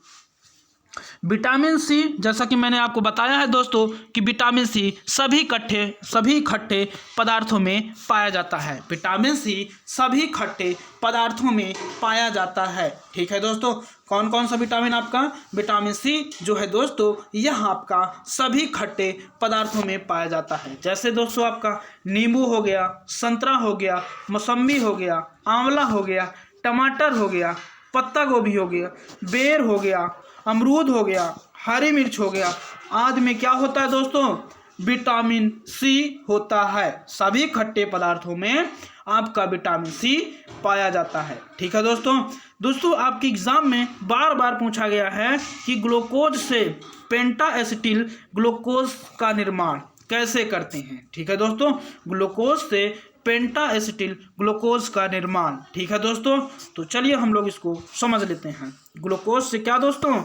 विटामिन सी, जैसा कि मैंने आपको बताया है दोस्तों कि विटामिन सी सभी खट्टे पदार्थों में पाया जाता है। विटामिन सी सभी खट्टे पदार्थों में पाया जाता है। ठीक है दोस्तों, कौन कौन सा विटामिन आपका, विटामिन सी जो है दोस्तों यह आपका सभी खट्टे पदार्थों में पाया जाता है। जैसे दोस्तों आपका नींबू हो गया, संतरा हो गया, मौसम्बी हो गया, आंवला हो गया, टमाटर हो गया, पत्ता गोभी हो गया, बेर हो गया, अमरूद हो गया, हरी मिर्च हो गया, आदि में क्या होता है दोस्तों, विटामिन सी होता है। सभी खट्टे पदार्थों में आपका विटामिन सी पाया जाता है। ठीक है दोस्तों आपके एग्जाम में बार बार पूछा गया है कि ग्लूकोज से पेंटा एसिटिल ग्लूकोज का निर्माण कैसे करते हैं। ठीक है दोस्तों, ग्लूकोज से पेंटा एसिटिल ग्लूकोज का निर्माण। ठीक है दोस्तों, तो चलिए हम लोग इसको समझ लेते हैं। ग्लूकोज से क्या दोस्तों,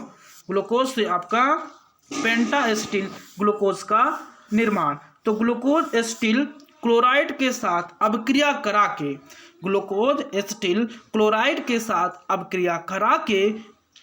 ग्लूकोज से आपका पेंटा एसिटिल ग्लूकोज का निर्माण। तो ग्लूकोज एसिटिल क्लोराइड के साथ अभिक्रिया करा के, ग्लूकोज एसिटिल क्लोराइड के साथ अभिक्रिया करा के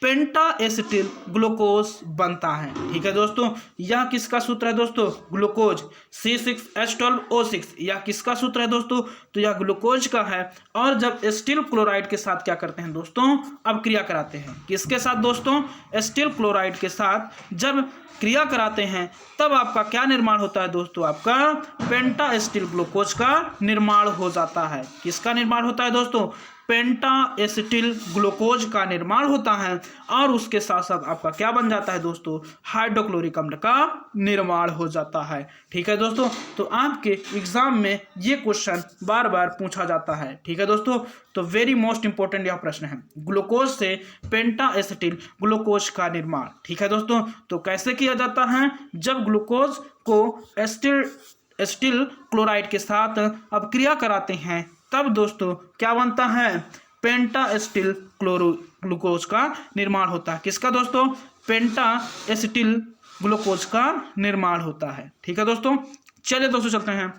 पेंटा एसिटिल ग्लूकोज बनता है। ठीक है दोस्तों, यह किसका सूत्र है दोस्तों, ग्लूकोज C6H12O6, यह किसका सूत्र है दोस्तों, तो यह ग्लूकोज का है। और जब एसिटिल क्लोराइड के साथ क्या करते हैं दोस्तों, अब क्रिया कराते हैं, किसके साथ दोस्तों, एसिटिल क्लोराइड के साथ जब क्रिया कराते हैं तब आपका क्या निर्माण होता है दोस्तों, आपका पेंटा एसिटिल ग्लूकोज का निर्माण हो जाता है। किसका निर्माण होता है दोस्तों, पेंटा एसिटिल ग्लूकोज का निर्माण होता है। और उसके साथ साथ आपका क्या बन जाता है दोस्तों, हाइड्रोक्लोरिक अम्ल का निर्माण हो जाता है। ठीक है दोस्तों, तो आपके एग्जाम में ये क्वेश्चन बार बार पूछा जाता है। ठीक है दोस्तों, तो वेरी मोस्ट इंपॉर्टेंट यह प्रश्न है, ग्लूकोज से पेंटा एसिटिल ग्लूकोज का निर्माण। ठीक है दोस्तों, तो कैसे किया जाता है, जब ग्लूकोज को एसिटिल क्लोराइड के साथ अपक्रिया कराते हैं तब दोस्तों क्या बनता है, पेंटा एसिटिल ग्लूकोज का निर्माण होता है। किसका दोस्तों, पेंटा एसिटिल ग्लूकोज का निर्माण होता है। ठीक है दोस्तों, चलिए दोस्तों चलते हैं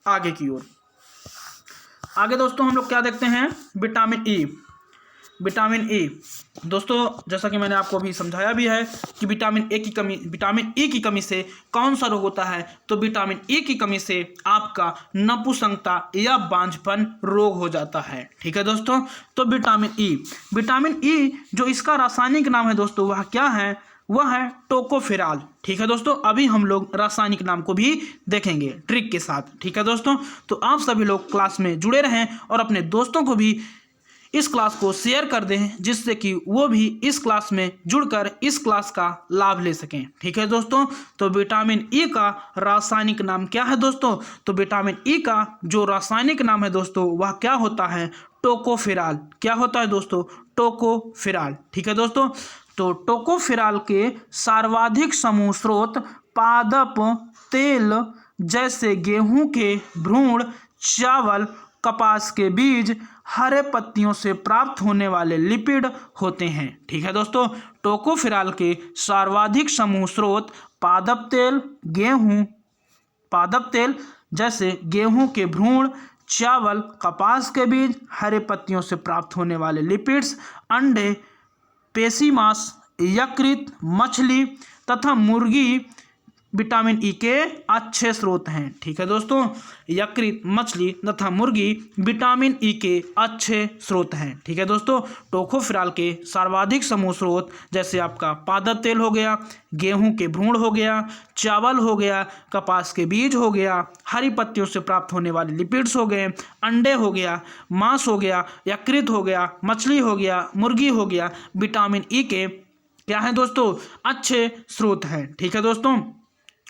आगे की ओर। आगे दोस्तों हम लोग क्या देखते हैं, विटामिन ई। विटामिन ई दोस्तों, जैसा कि मैंने आपको अभी समझाया भी है कि विटामिन ई की कमी से कौन सा रोग होता है, तो विटामिन ई की कमी से आपका नपुंसकता या बांझपन रोग हो जाता है। ठीक है दोस्तों, तो विटामिन ई जो इसका रासायनिक नाम है दोस्तों वह क्या है, वह है टोकोफेराल। ठीक है दोस्तों, अभी हम लोग रासायनिक नाम को भी देखेंगे ट्रिक के साथ। ठीक है दोस्तों, तो आप सभी लोग क्लास में जुड़े रहें और अपने दोस्तों को भी इस क्लास को शेयर कर दें, जिससे कि वो भी इस क्लास में जुड़कर इस क्लास का लाभ ले सकें। ठीक है दोस्तों, तो विटामिन ई का रासायनिक नाम क्या है दोस्तों, तो विटामिन ई का जो रासायनिक नाम है दोस्तों वह क्या होता है, टोकोफेराल। क्या होता है दोस्तों, टोकोफेराल। ठीक है दोस्तों, तो टोकोफेराल के सर्वाधिक समूह स्रोत पादप तेल जैसे गेहूं के भ्रूण, चावल, कपास के बीज, हरे पत्तियों से प्राप्त होने वाले लिपिड होते हैं। ठीक है दोस्तों, टोकोफेराल के सर्वाधिक समूह स्रोत पादप तेल जैसे गेहूं के भ्रूण, चावल, कपास के बीज, हरे पत्तियों से प्राप्त होने वाले लिपिड्स, अंडे, पेशी मांस, यकृत, मछली तथा मुर्गी विटामिन ई के अच्छे स्रोत हैं। ठीक है दोस्तों, यकृत, मछली तथा मुर्गी विटामिन ई के अच्छे स्रोत हैं। ठीक है दोस्तों, टोकोफेराल के सर्वाधिक समूह स्रोत जैसे आपका पादप तेल हो गया, गेहूं के भ्रूण हो गया, चावल हो गया, कपास के बीज हो गया, हरी पत्तियों से प्राप्त होने वाले लिपिड्स हो गए, अंडे हो गया, मांस हो गया, यकृत हो गया, मछली हो गया, मुर्गी हो गया, विटामिन ई के क्या है दोस्तों, अच्छे स्रोत हैं। ठीक है दोस्तों,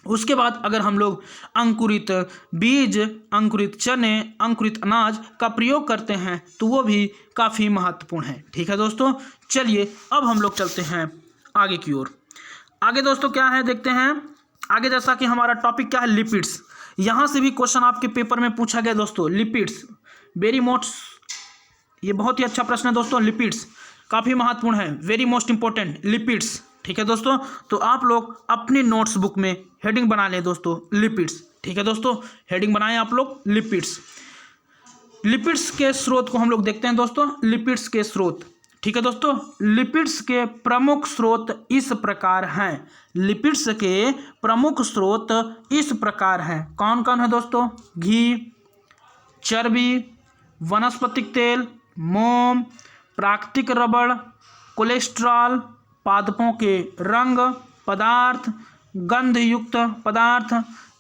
उसके बाद अगर हम लोग अंकुरित बीज, अंकुरित चने, अंकुरित अनाज का प्रयोग करते हैं तो वो भी काफ़ी महत्वपूर्ण है। ठीक है दोस्तों, चलिए अब हम लोग चलते हैं आगे की ओर। आगे दोस्तों क्या है देखते हैं। आगे जैसा कि हमारा टॉपिक क्या है, लिपिड्स। यहाँ से भी क्वेश्चन आपके पेपर में पूछा गया दोस्तों, लिपिड्स वेरी मोस्ट, ये बहुत ही अच्छा प्रश्न है दोस्तों। लिपिड्स काफ़ी महत्वपूर्ण है, वेरी मोस्ट इंपॉर्टेंट। लिपिड्स ठीक है दोस्तों, तो आप लोग अपनी नोट्स बुक में हेडिंग बना लें दोस्तों लिपिड्स। ठीक है दोस्तों, हेडिंग बनाएं आप लोग लिपिड्स। लिपिड्स के स्रोत को हम लोग देखते हैं दोस्तों, लिपिड्स के स्रोत। ठीक है दोस्तों, लिपिड्स के प्रमुख स्रोत इस प्रकार हैं। लिपिड्स के प्रमुख स्रोत इस प्रकार हैं। कौन कौन है दोस्तों? घी, चर्बी, वनस्पतिक तेल, मोम, प्राकृतिक रबड़, कोलेस्ट्रॉल, पादपों के रंग पदार्थ, गंधयुक्त पदार्थ,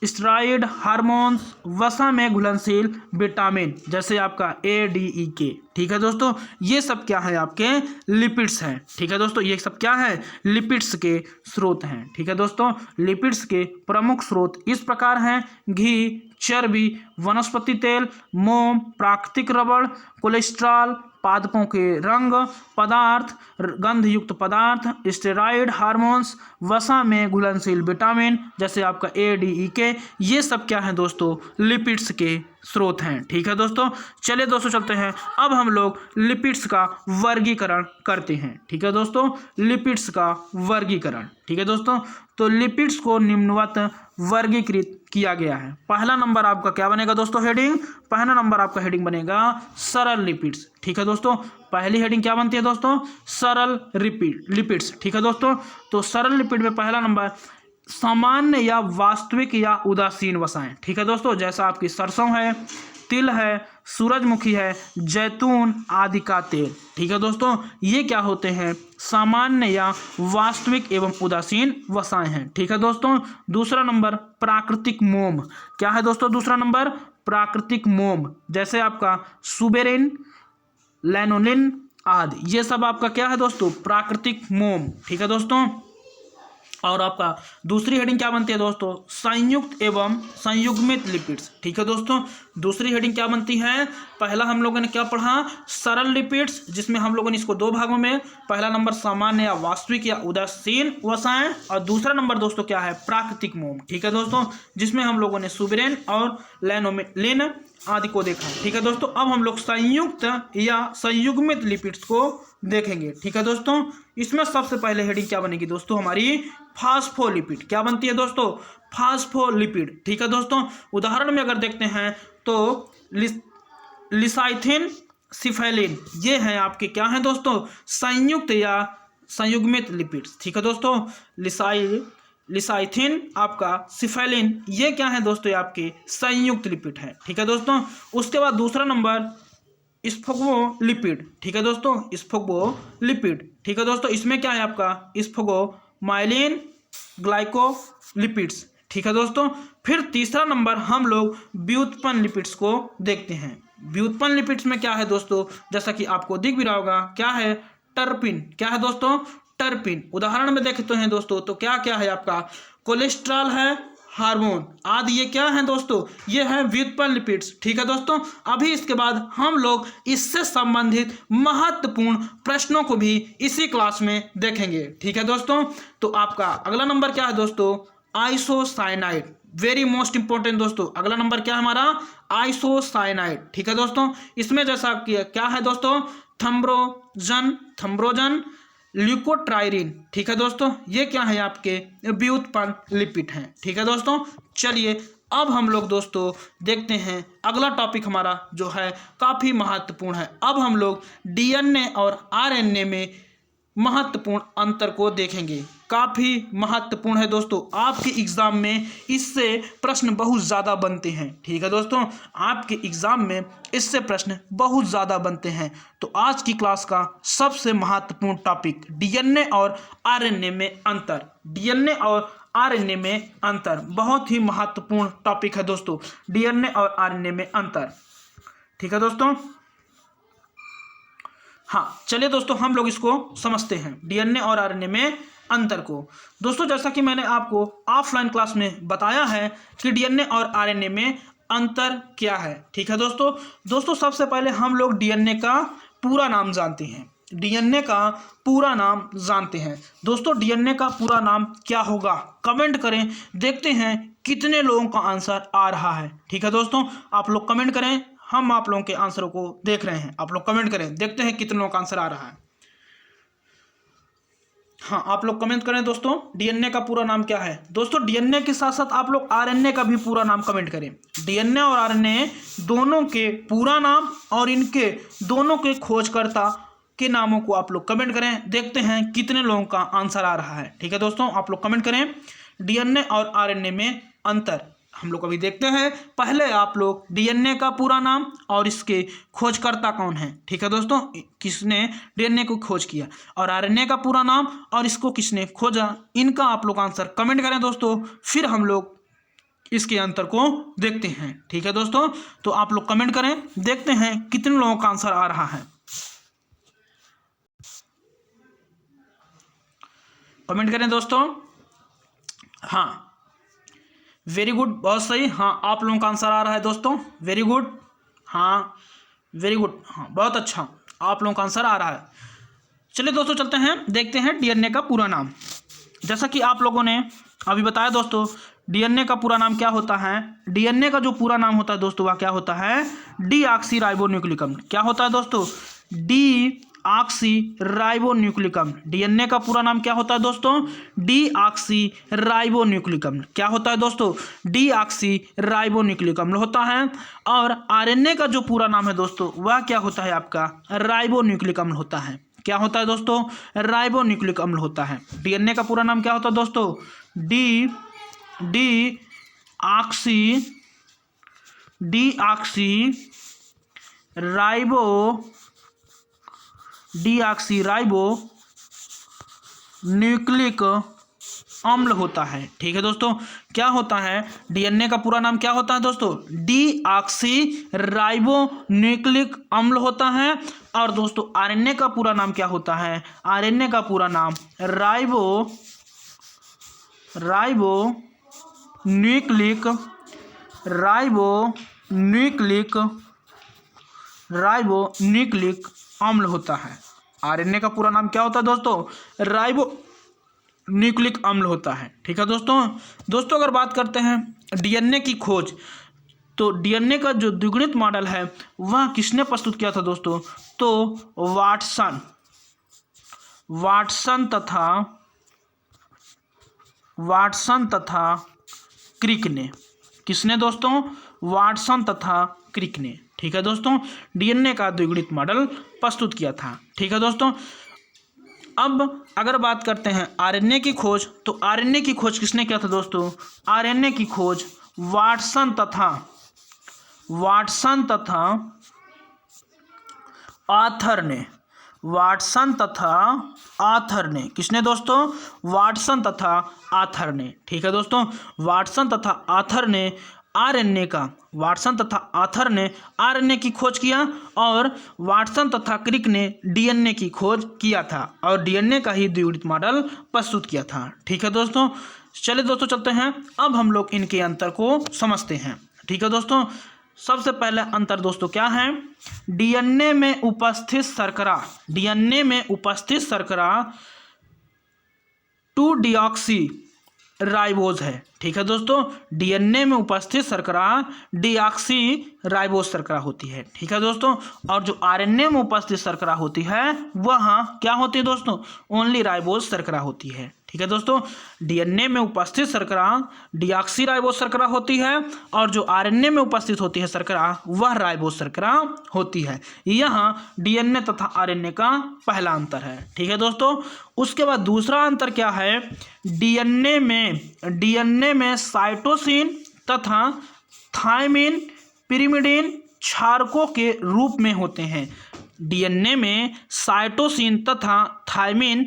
स्टेरॉइड हार्मोन्स, वसा में घुलनशील विटामिन जैसे आपका ADE ठीक है दोस्तों, ये सब क्या है? आपके लिपिड्स हैं। ठीक है दोस्तों, ये सब क्या है? लिपिड्स के स्रोत हैं। ठीक है दोस्तों, लिपिड्स के प्रमुख स्रोत इस प्रकार हैं: घी, चर्बी, वनस्पति तेल, मोम, प्राकृतिक रबड़, कोलेस्ट्रॉल, पादपों के रंग पदार्थ, गंधयुक्त पदार्थ, स्टेरॉइड हार्मोन्स, वसा में घुलनशील विटामिन जैसे आपका ADE ये सब क्या है दोस्तों? लिपिड्स के स्रोत हैं। ठीक है दोस्तों, चलिए दोस्तों चलते हैं, अब हम लोग लिपिड्स का वर्गीकरण करते हैं। ठीक है दोस्तों, लिपिड्स का वर्गीकरण। ठीक है दोस्तों, तो लिपिड्स को निम्नवत वर्गीकृत किया गया है। पहला नंबर आपका क्या बनेगा दोस्तों? हेडिंग, पहला नंबर आपका हेडिंग बनेगा सरल लिपिड्स। ठीक है दोस्तों, पहली हेडिंग क्या बनती है दोस्तों? सरल लिपिड्स। ठीक है दोस्तों, तो सरल लिपिड में पहला नंबर सामान्य या वास्तविक या उदासीन वसाएं। ठीक है दोस्तों, जैसा आपकी सरसों है, तिल है, सूरजमुखी है, जैतून आदि का तेल। ठीक है दोस्तों, ये क्या होते हैं? सामान्य या वास्तविक एवं उदासीन वसाएं हैं। ठीक है दोस्तों, दूसरा नंबर प्राकृतिक मोम। क्या है दोस्तों दूसरा नंबर? प्राकृतिक मोम जैसे आपका सुबेरिन, लैनोलिन आदि, ये सब आपका क्या है दोस्तों? प्राकृतिक मोम। ठीक है दोस्तों, और आपका दूसरी हेडिंग क्या बनती है दोस्तों? संयुक्त एवं संयुग्मित लिपिड्स। ठीक है दोस्तों, दूसरी हेडिंग क्या बनती है? पहला हम लोगों ने क्या पढ़ा? सरल लिपिड्स, जिसमें हम लोगों ने इसको दो भागों में, पहला नंबर सामान्य या वास्तविक या उदासीन वसाएं, और दूसरा नंबर दोस्तों क्या है? प्राकृतिक मोम। ठीक है दोस्तों, जिसमें हम लोगों ने सुबेरिन और लैनोलिन आदि को देखा। ठीक है दोस्तों, अब हम लोग संयुक्त या संयुग्मित लिपिड्स को देखेंगे। ठीक है दोस्तों, इसमें सबसे पहले हेडिंग क्या बनेगी दोस्तों? हमारी फास्फोलिपिड। क्या बनती है दोस्तों? फास्फोलिपिड। ठीक है दोस्तों, उदाहरण में अगर देखते हैं तो लिसाइथिन, सिफेलिन, ये हैं आपके क्या हैं दोस्तों? संयुक्त या संयुग्मित लिपिड्स। ठीक है दोस्तों, लिसाइथिन, आपका सिफेलिन, ये क्या है दोस्तों? ये आपके संयुक्त लिपिड है। ठीक है दोस्तों, उसके बाद दूसरा नंबर स्फोगमोलिपिड। ठीक है दोस्तों, स्फोगमोलिपिड। ठीक है दोस्तों, इसमें क्या है आपका? स्फोगोमाइलिन ग्लाइकोलिपिड्स। ठीक है दोस्तों, फिर तीसरा नंबर हम लोग व्युत्पन्न लिपिड्स को देखते हैं। व्युत्पन्न लिपिड्स में क्या है दोस्तों? जैसा कि आपको दिख भी रहा होगा, क्या है? टर्पिन। क्या है दोस्तों? टर्पिन। उदाहरण में देखते हैं दोस्तों तो क्या क्या है आपका? कोलेस्ट्रॉल है, हार्मोन आदि, ये क्या है दोस्तों? ये है व्युत्पन्न लिपिड्स। ठीक है दोस्तों, अभी इसके बाद हम लोग इससे संबंधित महत्वपूर्ण प्रश्नों को भी इसी क्लास में देखेंगे। ठीक है दोस्तों, तो आपका अगला नंबर क्या है दोस्तों? आइसोसाइनाइड। वेरी मोस्ट इंपॉर्टेंट दोस्तों, अगला नंबर क्या है हमारा? आइसोसाइनाइड। ठीक है दोस्तों, इसमें जैसा क्या है दोस्तों? थ्रोम्बोजन, ल्यूकोट्राइरिन। ठीक है दोस्तों, ये क्या है? आपके व्युत्पन्न लिपिड हैं। ठीक है दोस्तों, चलिए अब हम लोग दोस्तों देखते हैं अगला टॉपिक हमारा जो है काफ़ी महत्वपूर्ण है। अब हम लोग DNA और RNA में महत्वपूर्ण अंतर को देखेंगे। काफ़ी महत्वपूर्ण है दोस्तों, आपके एग्ज़ाम में इससे प्रश्न बहुत ज़्यादा बनते हैं। ठीक है दोस्तों, आपके एग्ज़ाम में इससे प्रश्न बहुत ज़्यादा बनते हैं। तो आज की क्लास का सबसे महत्वपूर्ण टॉपिक DNA और RNA में अंतर। DNA और RNA में अंतर बहुत ही महत्वपूर्ण टॉपिक है दोस्तों, DNA और RNA में अंतर। ठीक है दोस्तों, हाँ चलिए दोस्तों हम लोग इसको समझते हैं DNA और RNA में अंतर को। दोस्तों जैसा कि मैंने आपको ऑफलाइन क्लास में बताया है कि DNA और RNA में अंतर क्या है। ठीक है दोस्तों सबसे पहले हम लोग DNA का पूरा नाम जानते हैं। DNA का पूरा नाम जानते हैं दोस्तों, DNA का पूरा नाम क्या होगा? कमेंट करें, देखते हैं कितने लोगों का आंसर आ रहा है। ठीक है दोस्तों, आप लोग कमेंट करें, हम आप लोगों के आंसरों को देख रहे हैं। आप लोग कमेंट करें, देखते हैं कितने लोगों का आंसर आ रहा है। हाँ, आप लोग कमेंट करें दोस्तों, डीएनए का पूरा नाम क्या है। दोस्तों डीएनए के साथ साथ आप लोग आरएनए का भी पूरा नाम कमेंट करें। डीएनए और आरएनए दोनों के पूरा नाम और इनके दोनों के खोजकर्ता के नामों को आप लोग कमेंट करें। देखते हैं कितने लोगों का आंसर आ रहा है। ठीक है दोस्तों, आप लोग कमेंट करें डीएनए और आरएनए में अंतर। हम लोग अभी देखते हैं। पहले आप लोग डीएनए का पूरा नाम और इसके खोजकर्ता कौन है। ठीक है दोस्तों, किसने डीएनए को खोज किया, और आरएनए का पूरा नाम और इसको किसने खोजा, इनका आप लोग आंसर कमेंट करें दोस्तों। फिर हम लोग इसके अंतर को देखते हैं। ठीक है दोस्तों, तो आप लोग कमेंट करें, देखते हैं कितने लोगों का आंसर आ रहा है। कमेंट करें दोस्तों। हाँ, वेरी गुड, बहुत सही। हाँ, आप लोगों का आंसर आ रहा है दोस्तों, वेरी गुड। हाँ, वेरी गुड, हाँ बहुत अच्छा, आप लोगों का आंसर आ रहा है। चलिए दोस्तों चलते हैं, देखते हैं डीएनए का पूरा नाम। जैसा कि आप लोगों ने अभी बताया दोस्तों, डीएनए का पूरा नाम क्या होता है। डीएनए का जो पूरा नाम होता है दोस्तों, वह क्या होता है, डीऑक्सीराइबोन्यूक्लिक अम्ल। क्या होता है दोस्तों, डीऑक्सीराइबोन्यूक्लिक अम्ल। डीएनए का पूरा नाम क्या होता है दोस्तों, डीऑक्सीराइबोन्यूक्लिक अम्ल। क्या होता है दोस्तों, डीऑक्सीराइबोन्यूक्लिक अम्ल होता है। और आरएनए का जो पूरा नाम है दोस्तों, वह क्या होता है आपका, राइबोन्यूक्लिक अम्ल होता है। क्या होता है दोस्तों, राइबोन्यूक्लिक अम्ल होता है। डीएनए का पूरा नाम क्या होता है दोस्तों, डीऑक्सीराइबो अम्ल होता है। ठीक है दोस्तों, क्या होता है, डीएनए का पूरा नाम क्या होता है दोस्तों, डीऑक्सीराइबोन्यूक्लिक अम्ल होता है। और दोस्तों आरएनए का पूरा नाम क्या होता है, आरएनए का पूरा नाम राइबोन्यूक्लिक अम्ल होता है। आरएनए का पूरा नाम क्या होता है दोस्तों, राइबोन्यूक्लिक अम्ल होता है। ठीक है दोस्तों अगर बात करते हैं डीएनए की खोज, तो डीएनए का जो द्विगुणित मॉडल है वह किसने प्रस्तुत किया था दोस्तों, तो वाटसन तथा क्रिक ने। किसने दोस्तों, वाटसन तथा क्रिक ने। ठीक है दोस्तों, डीएनए का द्विगुणित मॉडल प्रस्तुत किया था। ठीक है दोस्तों, अब अगर बात करते हैं आरएनए की खोज, तो आरएनए की खोज किसने किया था दोस्तों, आरएनए की खोज वाटसन तथा आर्थर ने। वाटसन तथा आर्थर ने। किसने दोस्तों, वाटसन तथा आर्थर ने। ठीक है दोस्तों, वाटसन तथा आर्थर ने आरएनए का, वाटसन तथा आर्थर ने आरएनए की खोज किया, और वाटसन तथा क्रिक ने डीएनए की खोज किया था, और डीएनए का ही द्विगुणित मॉडल प्रस्तुत किया था। ठीक है दोस्तों, चलिए दोस्तों चलते हैं, अब हम लोग इनके अंतर को समझते हैं। ठीक है दोस्तों, सबसे पहले अंतर दोस्तों क्या है, डीएनए में उपस्थित शर्करा 2-डीऑक्सीराइबोज है। ठीक है दोस्तों, डीएनए में उपस्थित शर्करा डीऑक्सीराइबोज शर्करा होती है। ठीक है दोस्तों, और जो आरएनए में उपस्थित शर्करा होती है वह क्या होती है दोस्तों, ओनली राइबोज शर्करा होती है। ठीक है दोस्तों, डीएनए में उपस्थित शर्करा डीऑक्सीराइबोज शर्करा होती है, और जो आरएनए में उपस्थित होती है शर्करा वह राइबोज शर्करा होती है। यह डीएनए तथा आरएनए का पहला अंतर है। ठीक है दोस्तों, उसके बाद दूसरा अंतर क्या है, डीएनए में साइटोसिन तथा थायमिन पिरिमिडीन क्षारकों के रूप में होते हैं। डीएनए में साइटोसिन तथा थायमिन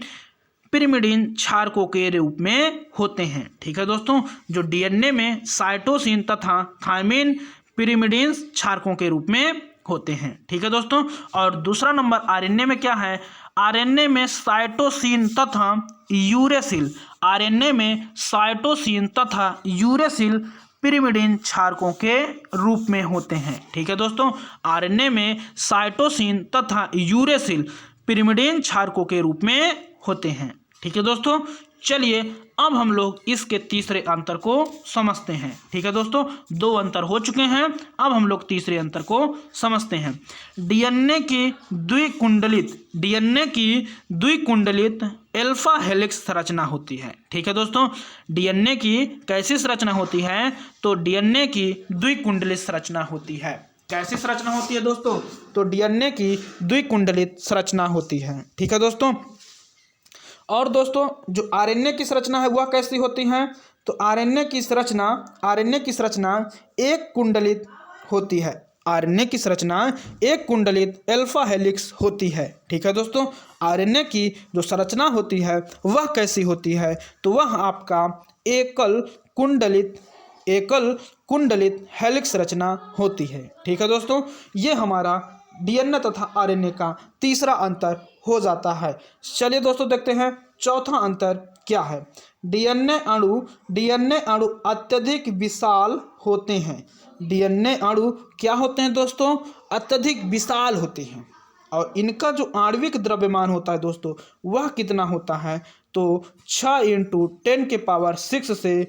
पिरिमिडीन क्षारकों के रूप में होते हैं। ठीक है दोस्तों, जो डीएनए में साइटोसिन तथा थायमिन पिरिमिडीन क्षारकों के रूप में होते हैं। ठीक है दोस्तों, और दूसरा नंबर आरएनए में क्या है, आरएनए में साइटोसिन तथा यूरेसिल, आरएनए में साइटोसिन तथा यूरेसिल पिरिमिडीन क्षारकों के रूप में होते हैं। ठीक है दोस्तों, आरएनए में साइटोसिन तथा यूरेसिल पिरिमिडीन क्षारकों के रूप में होते हैं। ठीक है दोस्तों, चलिए अब हम लोग इसके तीसरे अंतर को समझते हैं। ठीक है दोस्तों, दो अंतर हो चुके हैं, अब हम लोग तीसरे अंतर को समझते हैं। डीएनए की द्विकुंडलित अल्फा हेलिक्स संरचना होती है। ठीक है दोस्तों, डीएनए की कैसी संरचना होती है? तो डीएनए की द्विकुंडलित संरचना होती है। कैसी संरचना होती है दोस्तों? तो डीएनए की द्विकुंडलित संरचना होती है। ठीक है दोस्तों, और दोस्तों जो आरएनए की संरचना है वह कैसी होती है? तो आरएनए की संरचना एक कुंडलित होती है। आरएनए की संरचना एक कुंडलित अल्फा हेलिक्स होती है। ठीक है दोस्तों, आरएनए की जो संरचना होती है वह कैसी होती है? तो वह आपका एकल कुंडलित हेलिक्स रचना होती है। ठीक है दोस्तों, ये हमारा डीएनए तथा आरएनए का तीसरा अंतर हो जाता है। चलिए दोस्तों देखते हैं चौथा अंतर क्या है। डीएनए अणु अत्यधिक विशाल होते हैं। डीएनए अणु क्या होते हैं दोस्तों? अत्यधिक विशाल होते हैं। और इनका जो आणविक द्रव्यमान होता है दोस्तों वह कितना होता है? तो 6 × 10⁶ से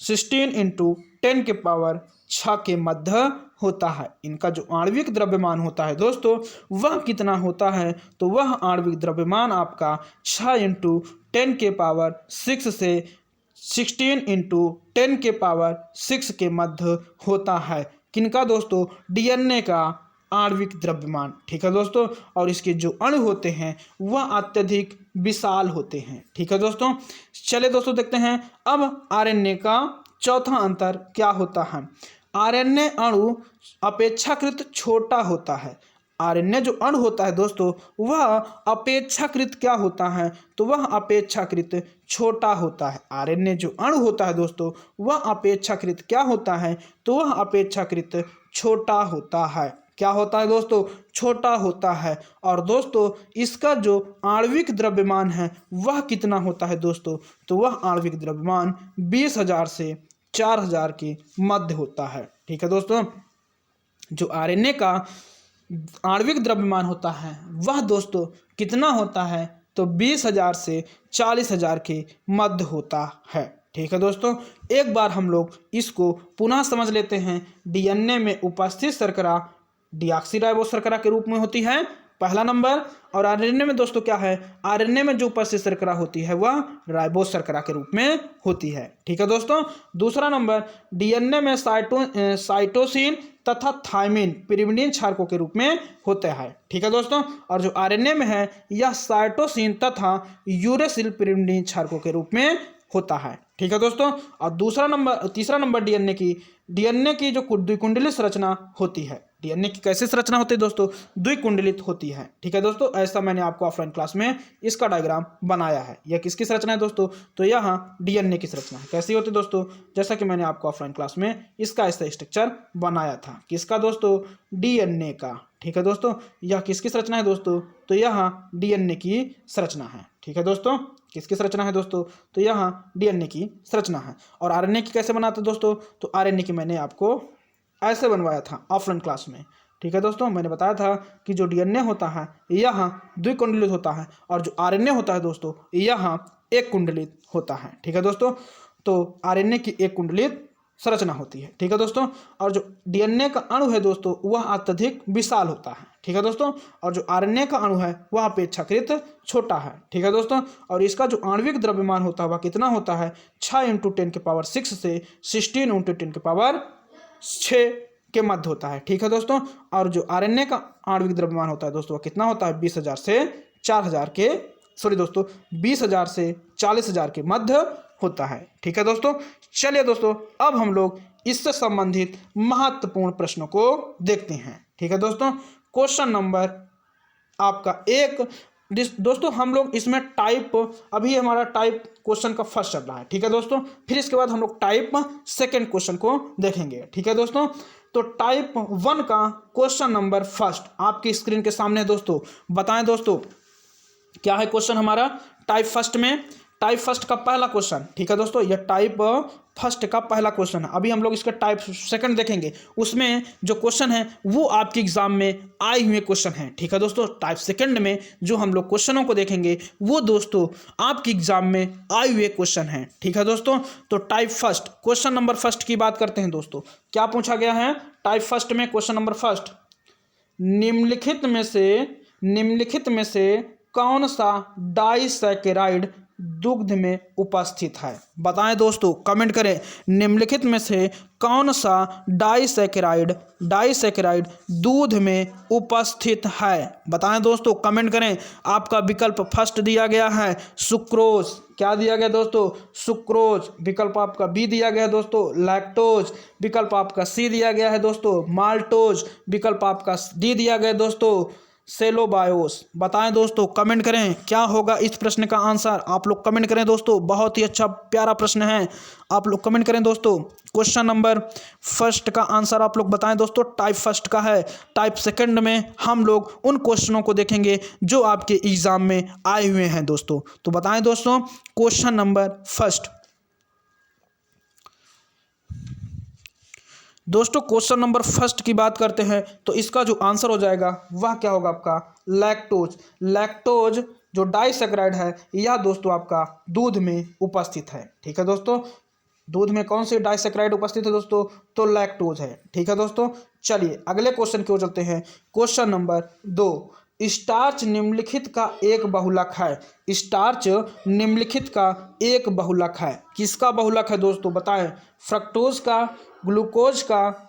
16 × 10⁶ के मध्य होता है। इनका जो आणविक द्रव्यमान होता है दोस्तों वह कितना होता है? तो वह आणविक द्रव्यमान आपका 6 × 10⁶ से 16 × 10⁶ के मध्य होता है। किनका दोस्तों? डीएनए का आणविक द्रव्यमान। ठीक है दोस्तों, और इसके जो अणु होते हैं वह अत्यधिक विशाल होते हैं। ठीक है दोस्तों, चलिए दोस्तों देखते हैं अब आरएनए का चौथा अंतर क्या होता है। आरएनए अणु अपेक्षाकृत छोटा होता है। आरएनए जो अणु होता है दोस्तों वह अपेक्षाकृत क्या होता है? तो वह अपेक्षाकृत छोटा होता है। आरएनए जो अणु होता है दोस्तों वह अपेक्षाकृत क्या होता है? तो वह अपेक्षाकृत छोटा होता है। क्या होता है दोस्तों? छोटा होता है। और दोस्तों इसका जो आणविक द्रव्यमान है वह कितना होता है दोस्तों? तो वह आणविक द्रव्यमान 20,000 से 4,000 के मध्य होता है। ठीक है दोस्तों, जो आरएनए का आणविक द्रव्यमान होता है वह दोस्तों कितना होता है? तो 20,000 से 40,000 के मध्य होता है। ठीक है दोस्तों, एक बार हम लोग इसको पुनः समझ लेते हैं। डीएनए में उपस्थित शर्करा डीऑक्सीराइबोस शर्करा के रूप में होती है, पहला नंबर। और आरएनए में दोस्तों क्या है? आरएनए में जो उपस्थित शर्करा होती है वह राइबोस शर्करा के रूप में होती है। ठीक है दोस्तों, दूसरा नंबर डीएनए में साइटोसिन तथा थायमिन पिरिमिडीन क्षारकों के रूप में होता है। ठीक है दोस्तों, और जो आरएनए में है यह साइटोसिन तथा यूरेसिल पिरिमिडीन क्षारकों के रूप में होता है। ठीक है दोस्तों, और तीसरा नंबर डीएनए की जो द्विकुंडलित संरचना होती है। डीएनए की कैसी संरचना होती है दोस्तों? द्विकुंडलित होती है। ठीक है दोस्तों, ऐसा मैंने आपको ऑफलाइन क्लास में इसका डायग्राम बनाया है। यह किसकी संरचना है दोस्तों? तो यहाँ डीएनए की संरचना है। कैसी होती है दोस्तों? जैसा कि मैंने आपको ऑफलाइन क्लास में इसका ऐसा स्ट्रक्चर बनाया था। किसका दोस्तों? डीएनए का। ठीक है दोस्तों, यह किसकी संरचना है दोस्तों? तो यहाँ डीएनए की संरचना है। ठीक है दोस्तों, किसकी संरचना है दोस्तों? तो यहाँ डीएनए की संरचना है। और आरएनए की कैसे बनाते दोस्तों? तो आरएनए की मैंने आपको ऐसे बनवाया था ऑफलाइन क्लास में। ठीक है दोस्तों, मैंने बताया था कि जो डीएनए होता है यहाँ द्विकुंडलित होता है और जो आरएनए होता है दोस्तों यहाँ एक कुंडलित होता है। ठीक है दोस्तों, तो आरएनए की एक कुंडलित संरचना होती है। ठीक है दोस्तों, और जो डीएनए का अणु है दोस्तों वह अत्यधिक विशाल होता है। ठीक है दोस्तों, और जो आरएनए का अणु है वह अपेक्षाकृत छोटा है। ठीक है दोस्तों, और इसका जो आणविक द्रव्यमान होता है वह कितना होता है? 6 × 10⁶ से 16 × 10⁶ के मध्य होता है। ठीक है दोस्तों, और जो आरएनए का आणविक द्रव्यमान होता है दोस्तों वह कितना होता है? 20,000 से 40,000 के 20,000 से 40,000 के मध्य होता है। ठीक है दोस्तों, चलिए दोस्तों अब हम लोग इससे संबंधित महत्वपूर्ण प्रश्नों को देखते हैं। ठीक है दोस्तों, क्वेश्चन नंबर आपका 1 दोस्तों हम लोग इसमें टाइप, अभी हमारा टाइप क्वेश्चन का फर्स्ट चल रहा है। ठीक है दोस्तों, फिर इसके बाद हम लोग टाइप सेकंड क्वेश्चन को देखेंगे। ठीक है दोस्तों, तो टाइप 1 का क्वेश्चन नंबर फर्स्ट आपकी स्क्रीन के सामने है दोस्तों। बताएं दोस्तों क्या है क्वेश्चन हमारा टाइप फर्स्ट में? टाइप फर्स्ट का पहला क्वेश्चन, ठीक है दोस्तों, यह टाइप फर्स्ट का पहला क्वेश्चन है। अभी हम लोग इसका टाइप सेकंड देखेंगे, उसमें जो क्वेश्चन है वो आपके एग्जाम में आए हुए क्वेश्चन हैं, ठीक है दोस्तों। टाइप सेकंड में जो हम लोग क्वेश्चनों को देखेंगे वो दोस्तों आपके एग्जाम में आए हुए क्वेश्चन हैं, ठीक है दोस्तों। तो type first question number first की बात करते हैं दोस्तों। क्या पूछा गया है टाइप फर्स्ट में? क्वेश्चन नंबर फर्स्ट, निम्नलिखित में से कौन सा डाइसैकेराइड दुग्ध में उपस्थित है? बताएं दोस्तों, कमेंट करें। निम्नलिखित में से कौन सा डाइसैकेराइड दूध में उपस्थित है? बताएं दोस्तों, कमेंट करें। आपका विकल्प फर्स्ट दिया गया है सुक्रोज। क्या दिया गया दोस्तों? सुक्रोज। विकल्प आपका बी दिया गया है दोस्तों लैक्टोज। विकल्प आपका सी दिया गया है दोस्तों माल्टोज। विकल्प आपका डी दिया गया है दोस्तों सेलोबायोस। बताएं दोस्तों, कमेंट करें क्या होगा इस प्रश्न का आंसर। आप लोग कमेंट करें दोस्तों, बहुत ही अच्छा प्यारा प्रश्न है। आप लोग कमेंट करें दोस्तों। क्वेश्चन नंबर फर्स्ट का आंसर आप लोग बताएं दोस्तों, टाइप फर्स्ट का है। टाइप सेकंड में हम लोग उन क्वेश्चनों को देखेंगे जो आपके एग्जाम में आए हुए हैं दोस्तों। तो बताएं दोस्तों, क्वेश्चन नंबर फर्स्ट दोस्तों, क्वेश्चन नंबर फर्स्ट की बात करते हैं तो इसका जो आंसर हो जाएगा वह क्या होगा आपका? लैक्टोज। लैक्टोज जो डाइसैकेराइड है यह दोस्तों आपका दूध में उपस्थित है, ठीक है दोस्तों। दूध में कौन सी डाइसैकेराइड उपस्थित है दोस्तों? तो लैक्टोज है, ठीक है दोस्तों। चलिए अगले क्वेश्चन की ओर चलते हैं। क्वेश्चन नंबर 2, स्टार्च निम्नलिखित का एक बहुलक है। स्टार्च निम्नलिखित का एक बहुलक है। किसका बहुलक है दोस्तों? बताएं। फ्रक्टोज का, ग्लूकोज का,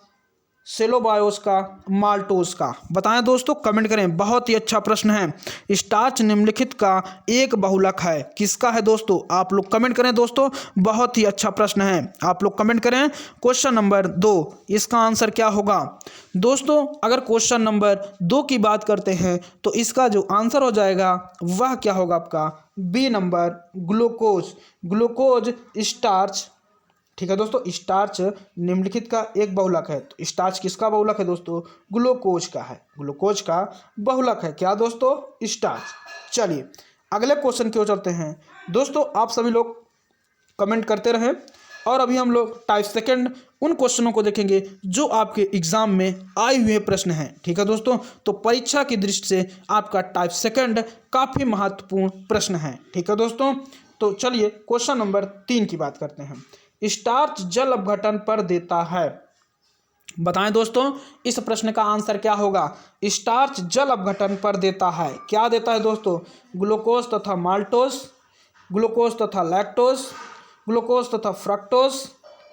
सेलोबायोस का, माल्टोज का। बताएं दोस्तों, कमेंट करें। बहुत ही अच्छा प्रश्न है। स्टार्च निम्नलिखित का एक बहुलक है। किसका है दोस्तों? आप लोग कमेंट करें दोस्तों, बहुत ही अच्छा प्रश्न है। आप लोग कमेंट करें। क्वेश्चन नंबर 2 इसका आंसर क्या होगा दोस्तों? अगर क्वेश्चन नंबर 2 की बात करते हैं तो इसका जो आंसर हो जाएगा वह क्या होगा आपका? B number, glucose. Glucose starch, ठीक है दोस्तों। स्टार्च निम्नलिखित का एक बहुलक है। तो स्टार्च किसका बहुलक है दोस्तों? ग्लूकोज का है। ग्लूकोज का बहुलक है क्या दोस्तों? स्टार्च। चलिए अगले क्वेश्चन की ओर चलते हैं दोस्तों। आप सभी लोग कमेंट करते रहें और अभी हम लोग टाइप सेकंड उन क्वेश्चनों को देखेंगे जो आपके एग्जाम में आए हुए प्रश्न हैं, ठीक है दोस्तों। तो परीक्षा की दृष्टि से आपका टाइप सेकंड काफ़ी महत्वपूर्ण प्रश्न है, ठीक है दोस्तों। तो चलिए क्वेश्चन नंबर 3 की बात करते हैं। स्टार्च जल अपघटन पर देता है। बताएं दोस्तों, इस प्रश्न का आंसर क्या होगा? स्टार्च जल अपघटन पर देता है। क्या देता है दोस्तों? ग्लूकोज तथा माल्टोज, ग्लूकोज तथा लैक्टोज, ग्लूकोज तथा फ्रक्टोज,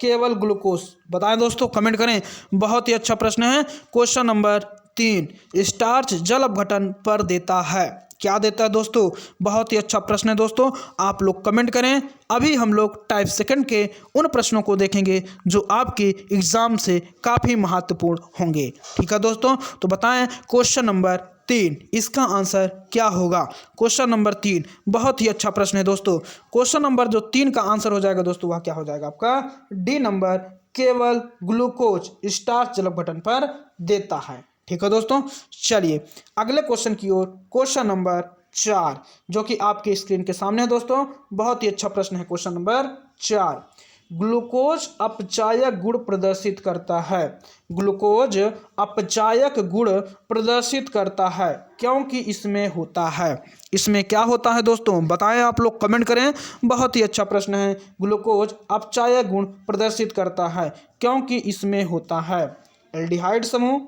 केवल ग्लूकोज। बताएं दोस्तों, कमेंट करें। बहुत ही अच्छा प्रश्न है। क्वेश्चन नंबर 3, स्टार्च जल अपघटन पर देता है। क्या देता है दोस्तों? बहुत ही अच्छा प्रश्न है दोस्तों। आप लोग कमेंट करें। अभी हम लोग टाइप सेकंड के उन प्रश्नों को देखेंगे जो आपके एग्जाम से काफ़ी महत्वपूर्ण होंगे, ठीक है दोस्तों। तो बताएं क्वेश्चन नंबर 3 इसका आंसर क्या होगा? क्वेश्चन नंबर 3 बहुत ही अच्छा प्रश्न है दोस्तों। क्वेश्चन नंबर जो 3 का आंसर हो जाएगा दोस्तों वह क्या हो जाएगा आपका? डी नंबर, केवल ग्लूकोज स्टार्च जल अपघटन पर देता है, ठीक है दोस्तों। चलिए अगले क्वेश्चन की ओर। क्वेश्चन नंबर 4 जो कि आपके स्क्रीन के सामने है दोस्तों। बहुत ही अच्छा प्रश्न है। क्वेश्चन नंबर 4, ग्लूकोज अपचायक गुण प्रदर्शित करता है। ग्लूकोज अपचायक गुण प्रदर्शित करता है क्योंकि इसमें होता है। इसमें क्या होता है दोस्तों? बताएं। आप लोग कमेंट करें। बहुत ही अच्छा प्रश्न है। ग्लूकोज अपचायक गुण प्रदर्शित करता है क्योंकि इसमें होता है एल्डिहाइड समूह,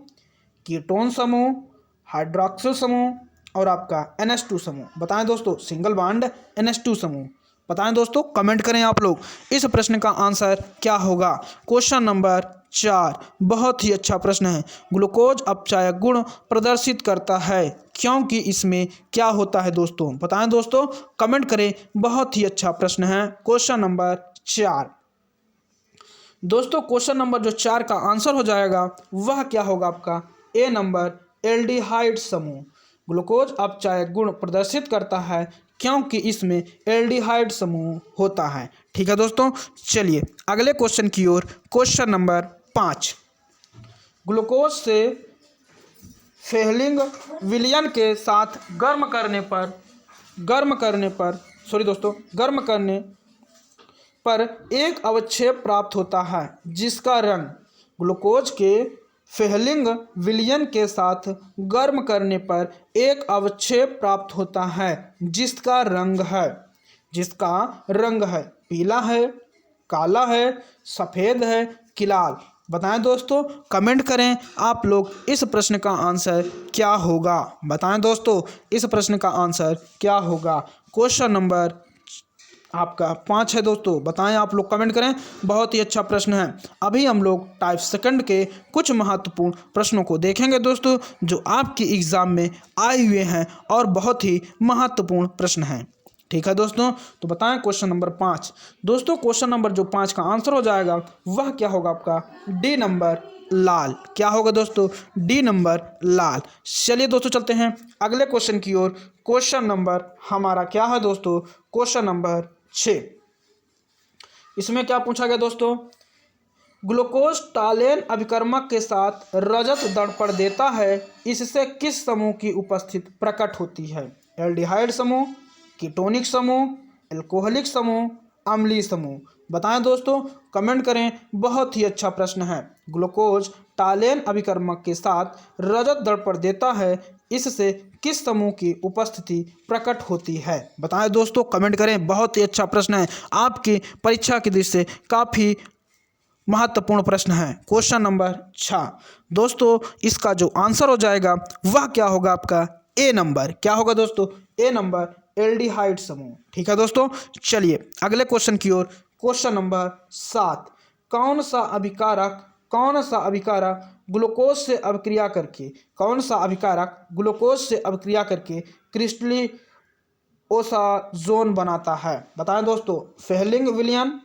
कीटोन समूह, हाइड्रोक्सिल समूह और आपका NH2 समूह। बताएं दोस्तों, सिंगल बॉन्ड NH2 समूह। बताएं दोस्तों, कमेंट करें आप लोग। इस प्रश्न का आंसर क्या होगा? क्वेश्चन नंबर 4 बहुत ही अच्छा प्रश्न है। ग्लूकोज अपचायक गुण प्रदर्शित करता है क्योंकि इसमें क्या होता है दोस्तों? बताएं दोस्तों, कमेंट करें। बहुत ही अच्छा प्रश्न है। क्वेश्चन नंबर 4 दोस्तों, क्वेश्चन नंबर जो 4 का आंसर हो जाएगा वह क्या होगा आपका? ए नंबर, एल्डिहाइड समूह। ग्लूकोज अपचायक गुण प्रदर्शित करता है क्योंकि इसमें एल्डिहाइड समूह होता है, ठीक है दोस्तों। चलिए अगले क्वेश्चन की ओर। क्वेश्चन नंबर 5, ग्लूकोज से फेहलिंग विलयन के साथ गर्म करने पर गर्म करने पर एक अवक्षेप प्राप्त होता है जिसका रंग ग्लूकोज के फेहलिंग विलयन के साथ गर्म करने पर एक अवक्षेप प्राप्त होता है जिसका रंग है पीला है, काला है, सफ़ेद है कि लाल। बताएं दोस्तों, कमेंट करें आप लोग इस प्रश्न का आंसर क्या होगा। बताएं दोस्तों इस प्रश्न का आंसर क्या होगा। क्वेश्चन नंबर आपका 5 है दोस्तों। बताएं आप लोग, कमेंट करें। बहुत ही अच्छा प्रश्न है। अभी हम लोग टाइप सेकंड के कुछ महत्वपूर्ण प्रश्नों को देखेंगे दोस्तों, जो आपकी एग्ज़ाम में आए हुए हैं और बहुत ही महत्वपूर्ण प्रश्न हैं। ठीक है दोस्तों, तो बताएं क्वेश्चन नंबर 5। दोस्तों क्वेश्चन नंबर जो 5 का आंसर हो जाएगा वह क्या होगा आपका डी नंबर लाल। क्या होगा दोस्तों? डी नंबर लाल। चलिए दोस्तों चलते हैं अगले क्वेश्चन की ओर। क्वेश्चन नंबर हमारा क्या है दोस्तों? Question number 6। इसमें क्या पूछा गया दोस्तों? ग्लूकोज टालेन अभिकर्मक के साथ रजत दर्पण देता है, इससे किस समूह की उपस्थिति प्रकट होती है? एल्डिहाइड समूह, कीटोनिक समूह, एल्कोहलिक समूह, अम्लीय समूह। बताएं दोस्तों, कमेंट करें। बहुत ही अच्छा प्रश्न है। ग्लूकोज टालेन अभिकर्मक के साथ रजत दर्पण देता है, इससे किस समूह की उपस्थिति प्रकट होती है? बताएं दोस्तों, कमेंट करें। बहुत ही अच्छा प्रश्न है, आपकी परीक्षा की दृष्टि से काफ़ी महत्वपूर्ण प्रश्न है। Question number 6। दोस्तों इसका जो आंसर हो जाएगा वह क्या होगा आपका? ए नंबर। क्या होगा दोस्तों? ए नंबर एल्डिहाइड समूह। ठीक है दोस्तों, चलिए अगले क्वेश्चन की ओर। Question number 7। कौन सा अभिकारक ग्लूकोज से अभिक्रिया करके क्रिस्टलीओसाजोन बनाता है? बताएं दोस्तों। फेहलिंग विलयन,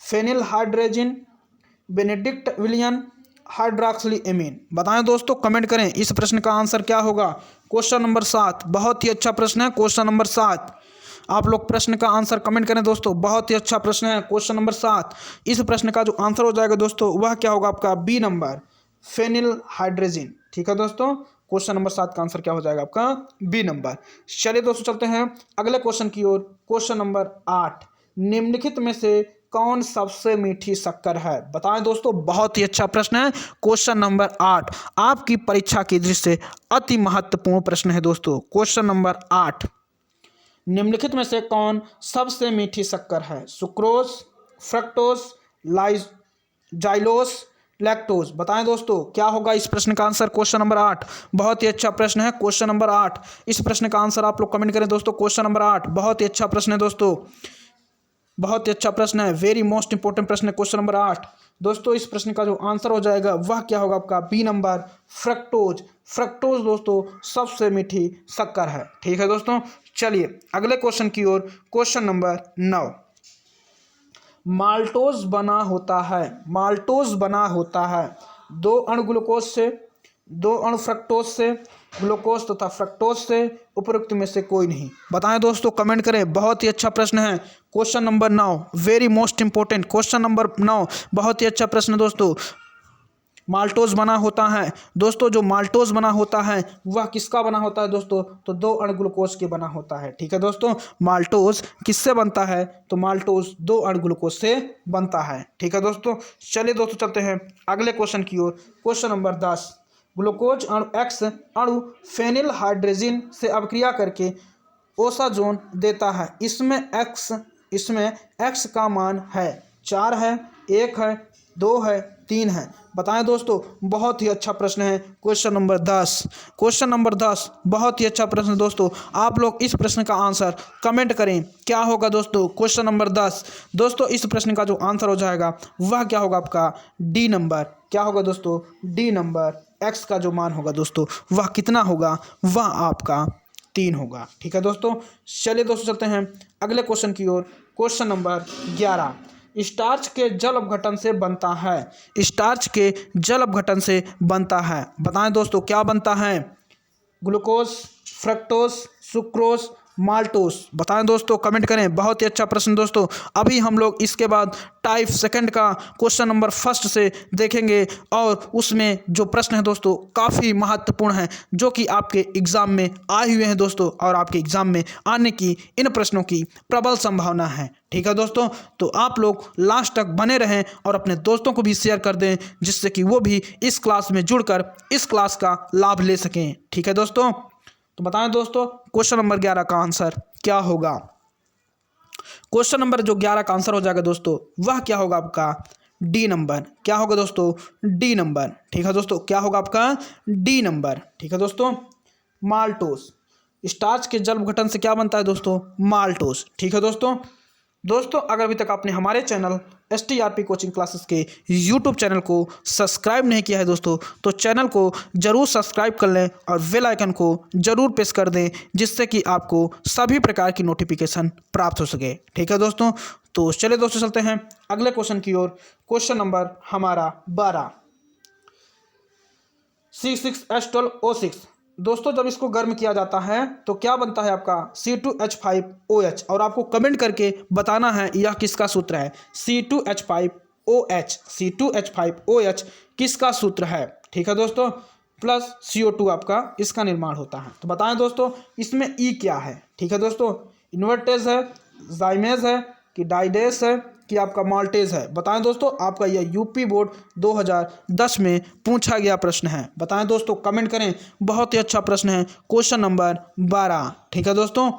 फेनिल हाइड्रोजन, बेनेडिक्ट विलयन, हाइड्रॉक्सिल एमीन। बताएं दोस्तों, कमेंट करें। इस प्रश्न का आंसर क्या होगा? Question number 7। बहुत ही अच्छा प्रश्न है क्वेश्चन नंबर 7। आप लोग प्रश्न का आंसर कमेंट करें दोस्तों। बहुत ही अच्छा प्रश्न है क्वेश्चन नंबर 7। इस प्रश्न का जो आंसर हो जाएगा दोस्तों वह क्या होगा आपका? B number phenyl hydrogen. ठीक है दोस्तों, क्वेश्चन नंबर 7 का आंसर क्या हो जाएगा आपका? B number. चलिए दोस्तों चलते हैं अगले क्वेश्चन की ओर। Question number 8। निम्नलिखित में से कौन सबसे मीठी शक्कर है? बताएं दोस्तों। बहुत ही अच्छा प्रश्न है क्वेश्चन नंबर 8। आपकी परीक्षा की दृष्टि से अति महत्वपूर्ण प्रश्न है दोस्तों। Question number 8। निम्नलिखित में से कौन सबसे मीठी शक्कर है? Sucrose, fructose, xylose, lactose. बताएं दोस्तों क्या होगा इस प्रश्न का आंसर? Question number 8। बहुत ही अच्छा प्रश्न है क्वेश्चन नंबर 8। इस प्रश्न का आंसर आप लोग कमेंट करें दोस्तों। क्वेश्चन नंबर 8 बहुत ही अच्छा प्रश्न है दोस्तों। बहुत ही अच्छा प्रश्न है, वेरी मोस्ट इंपॉर्टेंट प्रश्न है क्वेश्चन नंबर 8। दोस्तों इस प्रश्न का जो आंसर हो जाएगा वह क्या होगा आपका? B number fructose. फ्रक्टोज दोस्तों सबसे मीठी शक्कर है। ठीक है दोस्तों, चलिए अगले क्वेश्चन की ओर। Question number 9। माल्टोज बना होता है 2 अणु ग्लूकोज से, 2 अणु फ्रक्टोज से, ग्लूकोज तथा फ्रक्टोज से, उपरोक्त में से कोई नहीं। बताएं दोस्तों, कमेंट करें। बहुत ही अच्छा प्रश्न है question number 9, very most important question number 9। बहुत ही अच्छा प्रश्न दोस्तों। माल्टोज बना होता है दोस्तों। जो माल्टोज बना होता है वह किसका बना होता है दोस्तों? तो 2 अणु ग्लूकोज के बना होता है। ठीक है दोस्तों, माल्टोज किससे बनता है? तो माल्टोज 2 अणु ग्लूकोज से बनता है। ठीक है दोस्तों, चलिए दोस्तों चलते हैं अगले क्वेश्चन की ओर। Question number 10। ग्लूकोज अणु एक्स अणु फेनिल हाइड्रोजन से अभिक्रिया करके ओसाजोन देता है। इसमें एक्स का मान है 4 है, 1 है, 2 है, 3 है। बताएं दोस्तों। बहुत ही अच्छा प्रश्न है क्वेश्चन नंबर 10। क्वेश्चन नंबर 10 बहुत ही अच्छा प्रश्न दोस्तों। आप लोग इस प्रश्न का आंसर कमेंट करें। क्या होगा दोस्तों? Question number 10। दोस्तों इस प्रश्न का जो आंसर हो जाएगा वह क्या होगा आपका? D number. क्या होगा दोस्तों? D number. एक्स का जो मान होगा दोस्तों वह कितना होगा? वह आपका 3 होगा। ठीक है दोस्तों, चलिए दोस्तों चलते हैं अगले क्वेश्चन की ओर। Question number 11। स्टार्च के जल अपघटन से बनता है। स्टार्च के जल अपघटन से बनता है। बताएं दोस्तों क्या बनता है? Glucose, fructose, sucrose, maltose. बताएं दोस्तों, कमेंट करें। बहुत ही अच्छा प्रश्न दोस्तों। अभी हम लोग इसके बाद टाइप सेकंड का क्वेश्चन नंबर फर्स्ट से देखेंगे और उसमें जो प्रश्न है दोस्तों काफ़ी महत्वपूर्ण है, जो कि आपके एग्जाम में आए हुए हैं दोस्तों, और आपके एग्जाम में आने की इन प्रश्नों की प्रबल संभावना है। ठीक है दोस्तों, तो आप लोग लास्ट तक बने रहें और अपने दोस्तों को भी शेयर कर दें, जिससे कि वो भी इस क्लास में जुड़कर इस क्लास का लाभ ले सकें। ठीक है दोस्तों, तो बताएं दोस्तों क्वेश्चन नंबर 11 का आंसर क्या होगा। क्वेश्चन नंबर जो 11 का आंसर हो जाएगा दोस्तों, वह क्या होगा आपका डी नंबर। क्या होगा दोस्तों, डी नंबर। ठीक है दोस्तों, क्या होगा आपका डी नंबर। ठीक है दोस्तों, माल्टोस। स्टार्च के जल गठन से क्या बनता है दोस्तों, माल्टोस। ठीक है दोस्तों अगर अभी तक आपने हमारे चैनल STRP कोचिंग क्लासेस के YouTube चैनल को सब्सक्राइब नहीं किया है दोस्तों, तो चैनल को ज़रूर सब्सक्राइब कर लें और बेल आइकन को ज़रूर प्रेस कर दें, जिससे कि आपको सभी प्रकार की नोटिफिकेशन प्राप्त हो सके। ठीक है दोस्तों, तो चलिए दोस्तों चलते हैं अगले क्वेश्चन की ओर। क्वेश्चन नंबर हमारा 12, C6H12O6। दोस्तों जब इसको गर्म किया जाता है तो क्या बनता है आपका C2H5OH, और आपको कमेंट करके बताना है यह किसका सूत्र है। C2H5OH किसका सूत्र है। ठीक है दोस्तों, प्लस CO2 आपका इसका निर्माण होता है। तो बताएं दोस्तों इसमें E क्या है। ठीक है दोस्तों, इन्वर्टेज है, जाइमेज है, कि डाइडेस है, कि आपका माल्टेज है। बताएं दोस्तों, आपका यह यूपी बोर्ड 2010 में पूछा गया प्रश्न है। बताएं दोस्तों, कमेंट करें। बहुत ही अच्छा प्रश्न है, क्वेश्चन नंबर 12। ठीक है दोस्तों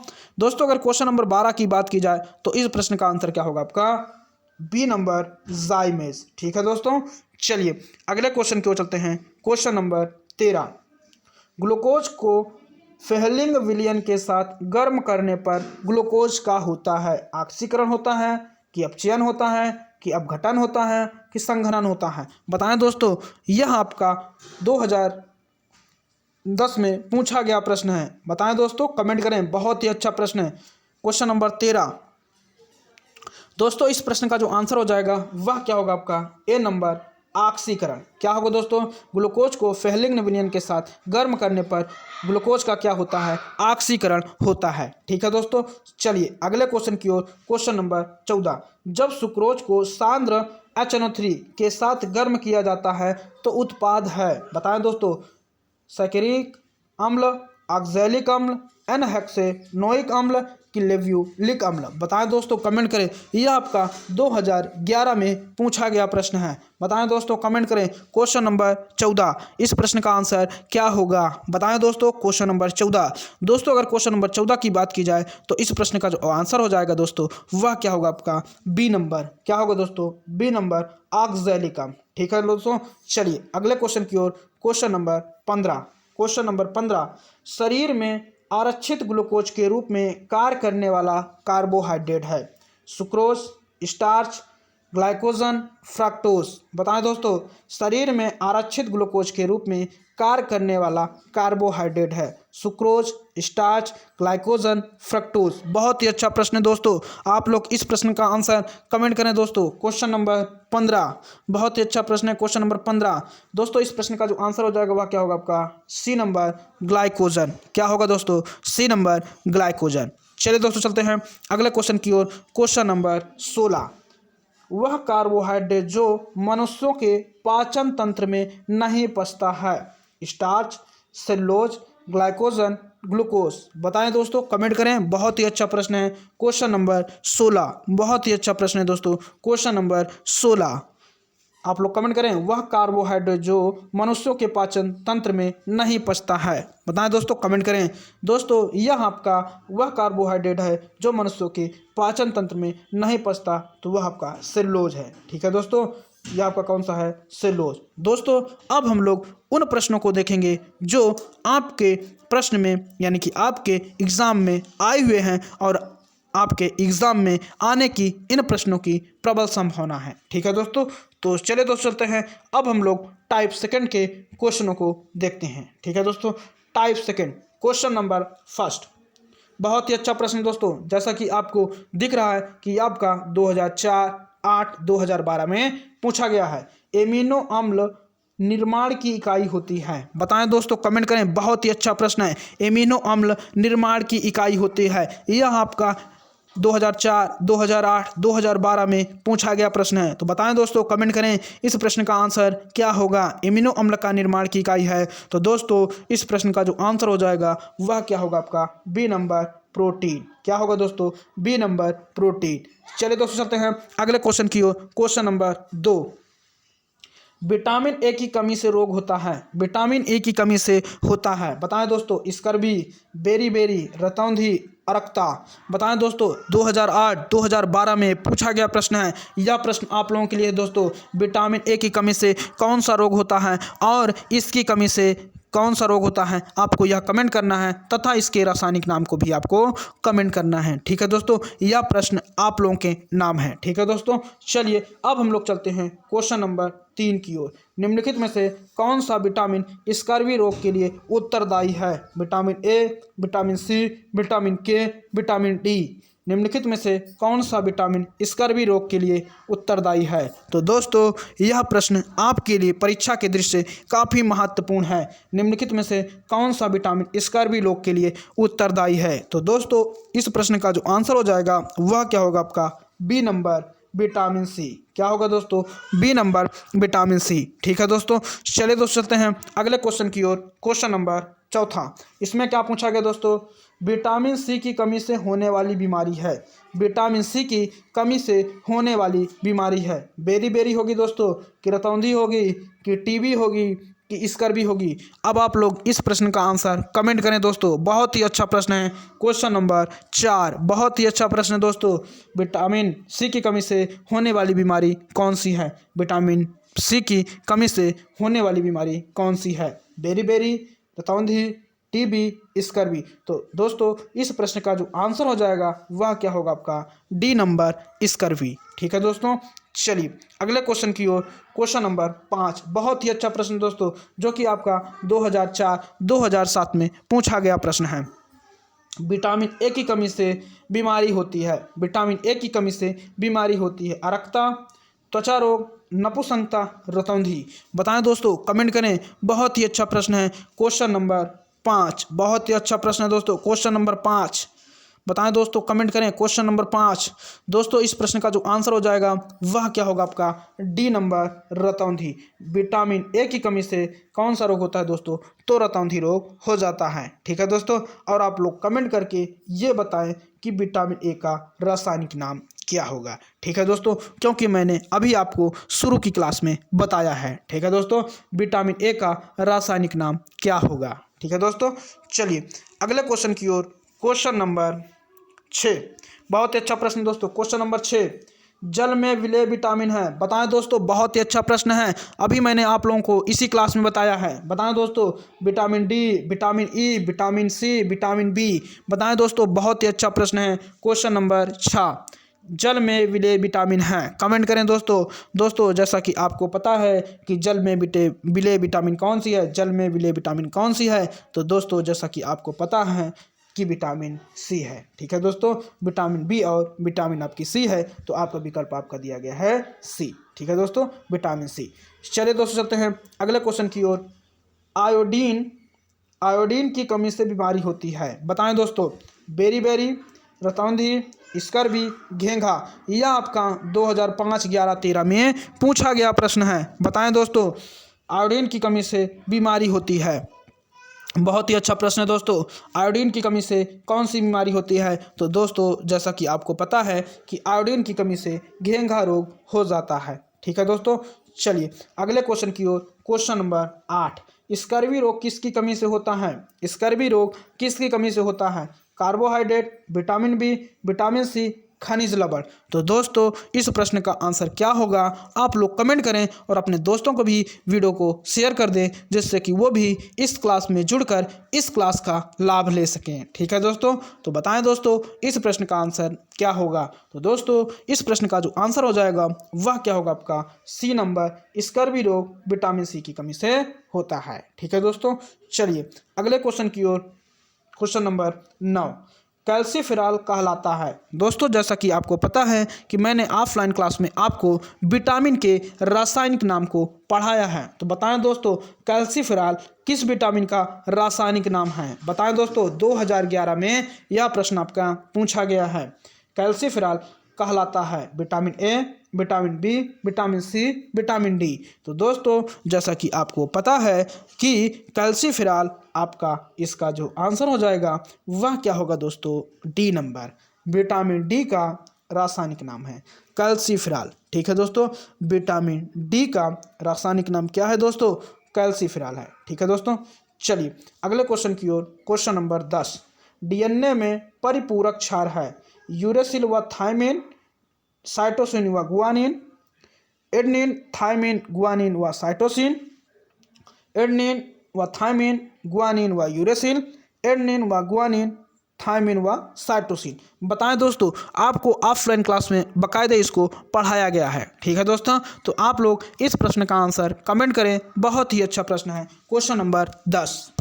अगर क्वेश्चन नंबर 12 की बात की जाए तो इस प्रश्न का आंसर क्या होगा आपका बी नंबर, जाइमेज। ठीक है दोस्तों, चलिए अगले क्वेश्चन की ओर चलते हैं। क्वेश्चन नंबर 13, ग्लूकोज को फेहलिंग विलयन के साथ गर्म करने पर ग्लूकोज का होता है ऑक्सीकरण होता है, कि अपचयन होता है, कि अपघटन होता है, कि संघनन होता है। बताएं दोस्तों, यह आपका 2010 में पूछा गया प्रश्न है। बताएं दोस्तों, कमेंट करें। बहुत ही अच्छा प्रश्न है, क्वेश्चन नंबर 13। दोस्तों इस प्रश्न का जो आंसर हो जाएगा वह क्या होगा आपका ए नंबर, ऑक्सीकरण। क्या होगा दोस्तों, ग्लूकोज को फेहलिंग विलयन के साथ गर्म करने पर ग्लूकोज का क्या होता है, ऑक्सीकरण होता है। ठीक है दोस्तों, चलिए अगले क्वेश्चन की ओर। क्वेश्चन नंबर 14, जब सुक्रोज को सांद्र HNO3 के साथ गर्म किया जाता है तो उत्पाद है। बताएं दोस्तों, सैकरिक अम्ल, ऑक्सैलिक अम्ल, एनहेक्सेनोइक अम्ल, कि लेव्युलिक अम्ल। बताएं दोस्तों, कमेंट करें। यह आपका 2011 में पूछा गया प्रश्न है। बताएं दोस्तों, कमेंट करें। क्वेश्चन नंबर 14, इस प्रश्न का आंसर क्या होगा। बताएं दोस्तों, क्वेश्चन नंबर 14। दोस्तों अगर क्वेश्चन नंबर 14 की बात की जाए तो इस प्रश्न का जो आंसर हो जाएगा दोस्तों वह क्या होगा आपका बी नंबर। क्या होगा दोस्तों, बी नंबर, ऑक्सैलिक अम्ल। ठीक है दोस्तों, चलिए अगले क्वेश्चन की ओर। क्वेश्चन नंबर 15, क्वेश्चन नंबर 15, शरीर में आरक्षित ग्लूकोज के रूप में कार्य करने वाला कार्बोहाइड्रेट है। Sucrose, starch, glycogen, fructose. बताएं दोस्तों, शरीर में आरक्षित ग्लूकोज के रूप में कार्य करने वाला कार्बोहाइड्रेट है। Sucrose, starch, glycogen, fructose. बहुत ही अच्छा प्रश्न है दोस्तों। आप लोग इस प्रश्न का आंसर कमेंट करें दोस्तों। क्वेश्चन नंबर 15, बहुत ही अच्छा प्रश्न है, क्वेश्चन नंबर 15। दोस्तों इस प्रश्न का जो आंसर हो जाएगा वह क्या होगा आपका सी नंबर, ग्लाइकोजन। क्या होगा दोस्तों, सी नंबर, ग्लाइकोजन। चलिए दोस्तों चलते हैं अगले क्वेश्चन की ओर। क्वेश्चन नंबर 16, वह कार्बोहाइड्रेट जो मनुष्यों के पाचन तंत्र में नहीं पचता है। Starch, cellulose, glycogen, glucose. बताएं दोस्तों, कमेंट करें। बहुत ही अच्छा प्रश्न है, क्वेश्चन नंबर 16। बहुत ही अच्छा प्रश्न है दोस्तों, क्वेश्चन नंबर 16। आप लोग कमेंट करें। वह कार्बोहाइड्रेट जो मनुष्यों के पाचन तंत्र में नहीं पचता है। बताएं दोस्तों, कमेंट करें। दोस्तों यह आपका वह कार्बोहाइड्रेट है जो मनुष्यों के पाचन तंत्र में नहीं पचता, तो वह आपका सेलुलोज है। ठीक है दोस्तों, यह आपका कौन सा है, सेलुलोज। दोस्तों अब हम लोग उन प्रश्नों को देखेंगे जो आपके प्रश्न में यानी कि आपके एग्ज़ाम में आए हुए हैं और आपके एग्ज़ाम में आने की इन प्रश्नों की प्रबल संभावना है। ठीक है दोस्तों, तो चलिए दोस्तों चलते हैं। अब हम लोग टाइप सेकंड के क्वेश्चनों को देखते हैं। ठीक है दोस्तों, type second question number first. बहुत ही अच्छा प्रश्न दोस्तों, जैसा कि आपको दिख रहा है कि आपका 2004, 8, 2012 में पूछा गया है। एमिनो अम्ल निर्माण की इकाई होती है? बताएं दोस्तों, कमेंट करें। बहुत ही अच्छा प्रश्न है। एमिनो अम्ल निर्माण की इकाई होती है। यह आपका 2004, 2008, 2012 में पूछा गया प्रश्न है। तो बताएं दोस्तों, कमेंट करें इस प्रश्न का आंसर क्या होगा। एमिनो अम्ल का निर्माण की इकाई है। तो दोस्तों इस प्रश्न का जो आंसर हो जाएगा वह क्या होगा आपका? B number, protein. क्या होगा दोस्तों? B number, protein. चलिए दोस्तों चलते हैं अगले क्वेश्चन की ओर। क्वेश्चन नंबर 2, विटामिन ए की कमी से रोग होता है। विटामिन ए की कमी से होता है। बताएं दोस्तों, स्कर्वी, बेरी, रतौंधी, अरक्ता। बताएं दोस्तों, 2008, 2012 में पूछा गया प्रश्न है। यह प्रश्न आप लोगों के लिए दोस्तों, विटामिन ए की कमी से कौन सा रोग होता है और इसकी कमी से कौन सा रोग होता है, आपको यह कमेंट करना है तथा इसके रासायनिक नाम को भी आपको कमेंट करना है। ठीक है दोस्तों, यह प्रश्न आप लोगों के नाम है। ठीक है दोस्तों, चलिए अब हम लोग चलते हैं क्वेश्चन नंबर 3 की ओर। निम्नलिखित में से कौन सा विटामिन स्कर्वी रोग के लिए उत्तरदायी है? Vitamin A, vitamin C, vitamin K, vitamin D. निम्नलिखित में से कौन सा विटामिन स्कर्वी रोग के लिए उत्तरदायी है? तो दोस्तों यह प्रश्न आपके लिए परीक्षा के दृष्टि से काफ़ी महत्वपूर्ण है। निम्नलिखित में से कौन सा विटामिन स्कर्वी रोग के लिए उत्तरदायी है? तो दोस्तों इस प्रश्न का जो आंसर हो जाएगा वह क्या होगा आपका? B number, vitamin C. क्या होगा दोस्तों? B number, vitamin C. ठीक है दोस्तों, चलिए दोस्तों चलते हैं अगले क्वेश्चन की ओर। क्वेश्चन नंबर 4, इसमें क्या पूछा गया दोस्तों? विटामिन सी की कमी से होने वाली बीमारी है। विटामिन सी की कमी से होने वाली बीमारी है। बेरी होगी दोस्तों, कि रतौंधी होगी, कि टीबी होगी, कि स्कर्वी होगी। अब आप लोग इस प्रश्न का आंसर कमेंट करें दोस्तों। बहुत ही अच्छा प्रश्न है। क्वेश्चन नंबर 4, बहुत ही अच्छा प्रश्न है दोस्तों। विटामिन सी की कमी से होने वाली बीमारी कौन सी है? विटामिन सी की कमी से होने वाली बीमारी कौन सी है? बेरी, रतौंधी, टीबी, स्कर्वी। तो दोस्तों इस प्रश्न का जो आंसर हो जाएगा वह क्या होगा आपका? D number, scurvy. ठीक है दोस्तों, चलिए अगले क्वेश्चन की ओर। क्वेश्चन नंबर 5, बहुत ही अच्छा प्रश्न दोस्तों, जो कि आपका 2004, 2007 में पूछा गया प्रश्न है। विटामिन ए की कमी से बीमारी होती है। विटामिन ए की कमी से बीमारी होती है। अरक्ता, त्वचा रोग, नपुंसकता, रतौंधी। बताएं दोस्तों, कमेंट करें। बहुत ही अच्छा प्रश्न है। क्वेश्चन नंबर 5, बहुत ही अच्छा प्रश्न है दोस्तों। क्वेश्चन नंबर 5, बताएं दोस्तों, कमेंट करें। क्वेश्चन नंबर 5 दोस्तों, इस प्रश्न का जो आंसर हो जाएगा वह क्या होगा आपका? डी नंबर, रतौंधी। विटामिन ए की कमी से कौन सा रोग होता है दोस्तों? तो रतौंधी रोग हो जाता है। ठीक है दोस्तों, और आप लोग कमेंट करके ये बताएं कि विटामिन ए का रासायनिक नाम क्या होगा। ठीक है दोस्तों, क्योंकि मैंने अभी आपको शुरू की क्लास में बताया है। ठीक है दोस्तों, विटामिन ए का रासायनिक नाम क्या होगा। ठीक है दोस्तों, चलिए अगले क्वेश्चन की ओर। क्वेश्चन नंबर 6, बहुत ही अच्छा प्रश्न दोस्तों। क्वेश्चन नंबर 6, जल में विलेय विटामिन है। बताएं दोस्तों, बहुत ही अच्छा प्रश्न है। अभी मैंने आप लोगों को इसी क्लास में बताया है। बताएं दोस्तों, vitamin D, vitamin E, vitamin C, vitamin B. बताएं दोस्तों, बहुत ही अच्छा प्रश्न है। क्वेश्चन नंबर 6, जल में विलेय विटामिन है। कमेंट करें दोस्तों, जैसा कि आपको पता है कि जल में विलेय विटामिन कौन सी है, जल में विलेय विटामिन कौन सी है। तो दोस्तों जैसा कि आपको पता है कि विटामिन सी है। ठीक है दोस्तों, विटामिन बी और विटामिन आपकी सी है, तो आपका विकल्प आपका दिया गया है सी। ठीक है दोस्तों, विटामिन सी। चलिए दोस्तों चलते हैं अगले क्वेश्चन की ओर। आयोडीन की कमी से बीमारी होती है। बताएं दोस्तों, बेरी, रतौंधी, स्कर्वी, घेंघा। यह आपका 2005, 11, 13 में पूछा गया प्रश्न है। बताएं दोस्तों, आयोडीन की कमी से बीमारी होती है। बहुत ही अच्छा प्रश्न है दोस्तों। आयोडीन की कमी से कौन सी बीमारी होती है? तो दोस्तों जैसा कि आपको पता है कि आयोडीन की कमी से घेंघा रोग हो जाता है। ठीक है दोस्तों, चलिए अगले क्वेश्चन की ओर। क्वेश्चन नंबर 8, स्कर्वी रोग किसकी कमी से होता है? स्कर्वी रोग किसकी कमी से होता है? Carbohydrate, vitamin B, vitamin C, खनिज लवण। तो दोस्तों इस प्रश्न का आंसर क्या होगा, आप लोग कमेंट करें और अपने दोस्तों को भी वीडियो को शेयर कर दें, जिससे कि वो भी इस क्लास में जुड़कर इस क्लास का लाभ ले सकें। ठीक है दोस्तों, तो बताएं दोस्तों इस प्रश्न का आंसर क्या होगा। तो दोस्तों इस प्रश्न का जो आंसर हो जाएगा वह क्या होगा आपका? सी नंबर, स्कर्वी रोग विटामिन सी की कमी से होता है। ठीक है दोस्तों, चलिए अगले क्वेश्चन की ओर। क्वेश्चन नंबर 9, कैल्सीफेरॉल कहलाता है? दोस्तों जैसा कि आपको पता है कि मैंने ऑफलाइन क्लास में आपको विटामिन के रासायनिक नाम को पढ़ाया है, तो बताएं दोस्तों कैल्सीफेरॉल किस विटामिन का रासायनिक नाम है? बताएं दोस्तों, 2011 में यह प्रश्न आपका पूछा गया है। कैल्सीफेरॉल कहलाता है vitamin A, vitamin B, vitamin C, vitamin D. तो दोस्तों जैसा कि आपको पता है कि कैल्सीफेरॉल आपका इसका जो आंसर हो जाएगा वह क्या होगा दोस्तों? D number. विटामिन डी का रासायनिक नाम है कैल्सीफेरॉल। ठीक है दोस्तों, विटामिन डी का रासायनिक नाम क्या है दोस्तों? कैल्सीफेरॉल है। ठीक है दोस्तों, चलिए अगले क्वेश्चन की ओर। क्वेश्चन नंबर 10, डीएनए में परिपूरक क्षार है यूरेसिल व थायमिन, साइटोसिन व गुआनिन, एडेनिन, थायमिन, गुआनिन व साइटोसिन, एडेनिन व थायमिन, गुआनिन व यूरेसिल, एडेनिन व गुआनिन, थायमिन व साइटोसिन। बताएं दोस्तों, आपको ऑफलाइन क्लास में बाकायदे इसको पढ़ाया गया है। ठीक है दोस्तों, तो आप लोग इस प्रश्न का आंसर कमेंट करें। बहुत ही अच्छा प्रश्न है। क्वेश्चन नंबर 10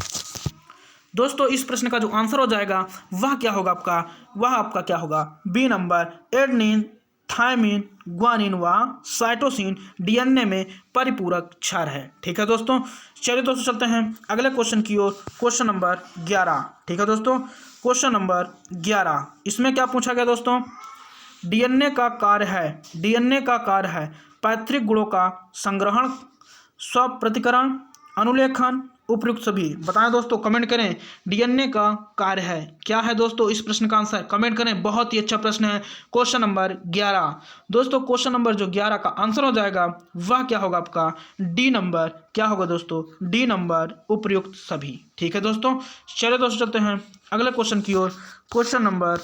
दोस्तों, इस प्रश्न का जो आंसर हो जाएगा वह क्या होगा आपका? वह आपका क्या होगा? B number. Adenine, thymine, guanine व साइटोसिन डीएनए में परिपूरक क्षार है। ठीक है दोस्तों, चलिए दोस्तों चलते हैं अगले क्वेश्चन की ओर। Question number 11। ठीक है दोस्तों, क्वेश्चन नंबर 11, इसमें क्या पूछा गया दोस्तों? डीएनए का कार्य है पैतृक गुणों का संग्रहण, स्वप्रतिकरण, अनुलेखन, उपयुक्त सभी। बताएं दोस्तों, कमेंट करें। डीएनए का कार्य है, क्या है दोस्तों? इस प्रश्न का आंसर कमेंट करें। बहुत ही अच्छा प्रश्न है। क्वेश्चन नंबर 11 दोस्तों, क्वेश्चन नंबर जो 11 का आंसर हो जाएगा वह क्या होगा आपका? D number. क्या होगा दोस्तों? डी नंबर, उपयुक्त सभी। ठीक है दोस्तों, चलिए दोस्तों चलते हैं अगले क्वेश्चन की ओर। क्वेश्चन नंबर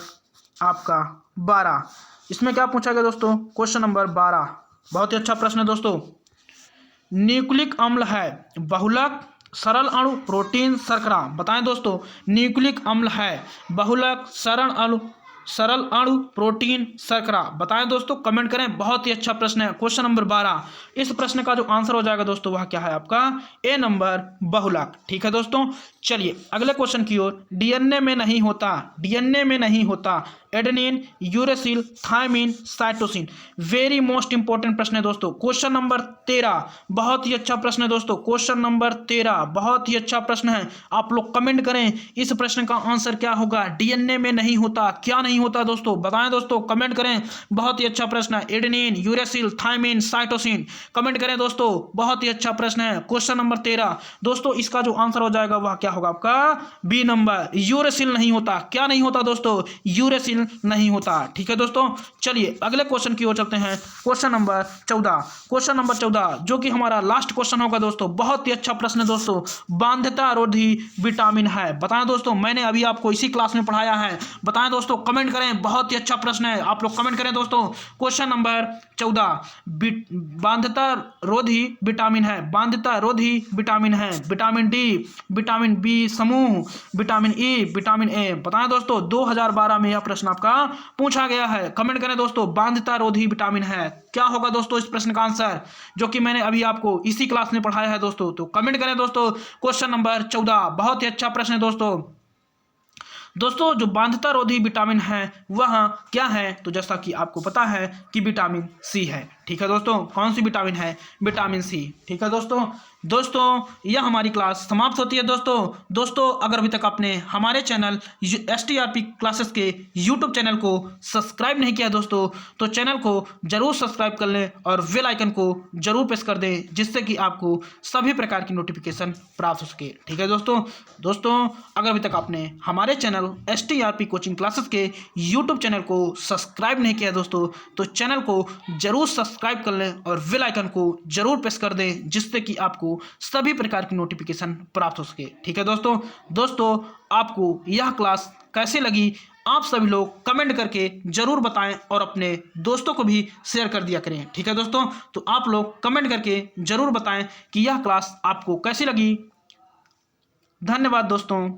आपका 12, इसमें क्या पूछा गया दोस्तों? क्वेश्चन नंबर 12 बहुत ही अच्छा प्रश्न है दोस्तों। न्यूक्लिक अम्ल है बहुलक, सरल अणु, प्रोटीन, शर्करा। बताएं दोस्तों, न्यूक्लिक अम्ल है बहुलक, सरल अणु, प्रोटीन, शर्करा। बताएं दोस्तों, कमेंट करें। बहुत ही अच्छा प्रश्न है। क्वेश्चन नंबर 12, इस प्रश्न का जो आंसर हो जाएगा दोस्तों वह क्या है आपका? ए नंबर, बहुलक। ठीक है दोस्तों, चलिए अगले क्वेश्चन की ओर। डीएनए में नहीं होता adenine, uracil, thymine, cytosine. Very most important प्रश्न है दोस्तों। क्वेश्चन नंबर 13 बहुत ही अच्छा प्रश्न है दोस्तों। क्वेश्चन नंबर 13 बहुत ही अच्छा प्रश्न है। आप लोग कमेंट करें, इस प्रश्न का आंसर क्या होगा? डीएनए में नहीं होता, क्या नहीं होता दोस्तों? बताएं दोस्तों, कमेंट करें। बहुत ही अच्छा प्रश्न है। Adenine, uracil, thymine, cytosine. Comment करें दोस्तों, बहुत ही अच्छा प्रश्न है। क्वेश्चन नंबर 13 दोस्तों, इसका जो आंसर हो जाएगा वह क्या होगा आपका? बी नंबर, यूरेसिल नहीं होता। क्या नहीं होता दोस्तों? यूरेसिल नहीं होता। ठीक है दोस्तों, चलिए अगले क्वेश्चन की ओर चलते हैं। क्वेश्चन नंबर 14 जो कि हमारा लास्ट क्वेश्चन होगा दोस्तों। बहुत ही अच्छा प्रश्न है दोस्तों। बाध्यता रोधी विटामिन है। बताएं दोस्तों, मैंने अभी आपको इसी क्लास में पढ़ाया है। बताएं दोस्तों, कमेंट करें। बहुत ही अच्छा प्रश्न है। आप लोग कमेंट करें दोस्तों। क्वेश्चन नंबर 14 बाध्यता रोधी विटामिन है। बाध्यता रोधी विटामिन है विटामिन डी, विटामिन बी समूह, विटामिन ई, विटामिन ए। बताएं दोस्तों, 2012 में यह प्रश्न आपका पूछा गया है। कमेंट करें दोस्तों, बाध्यता रोधी विटामिन है। क्या होगा दोस्तों इस प्रश्न का आंसर, जो कि मैंने अभी आपको इसी क्लास में पढ़ाया है दोस्तों? तो कमेंट करें दोस्तों। क्वेश्चन नंबर 14 बहुत ही अच्छा प्रश्न है दोस्तों। जो बाध्यता रोधी विटामिन है वह क्या है? तो जैसा कि आपको पता है कि विटामिन सी है। ठीक है दोस्तों, कौन सी विटामिन है? Vitamin C. ठीक है दोस्तों यह हमारी क्लास समाप्त होती है दोस्तों अगर अभी तक आपने हमारे चैनल STRP क्लासेस के YouTube चैनल को सब्सक्राइब नहीं किया दोस्तों, तो चैनल को जरूर सब्सक्राइब कर लें और बेल आइकन को जरूर प्रेस कर दें, जिससे कि आपको सभी प्रकार की नोटिफिकेशन प्राप्त हो सके। ठीक है दोस्तों अगर अभी तक आपने हमारे चैनल STRP कोचिंग क्लासेस के YouTube चैनल को सब्सक्राइब नहीं किया दोस्तों, तो चैनल को जरूर सब्सक्राइब कर लें और बेल आइकन को जरूर प्रेस कर दें, जिससे कि आपको सभी प्रकार की नोटिफिकेशन प्राप्त हो सके। ठीक है दोस्तों आपको यह क्लास कैसे लगी आप सभी लोग कमेंट करके जरूर बताएं और अपने दोस्तों को भी शेयर कर दिया करें। ठीक है दोस्तों, तो आप लोग कमेंट करके जरूर बताएं कि यह क्लास आपको कैसी लगी। धन्यवाद दोस्तों।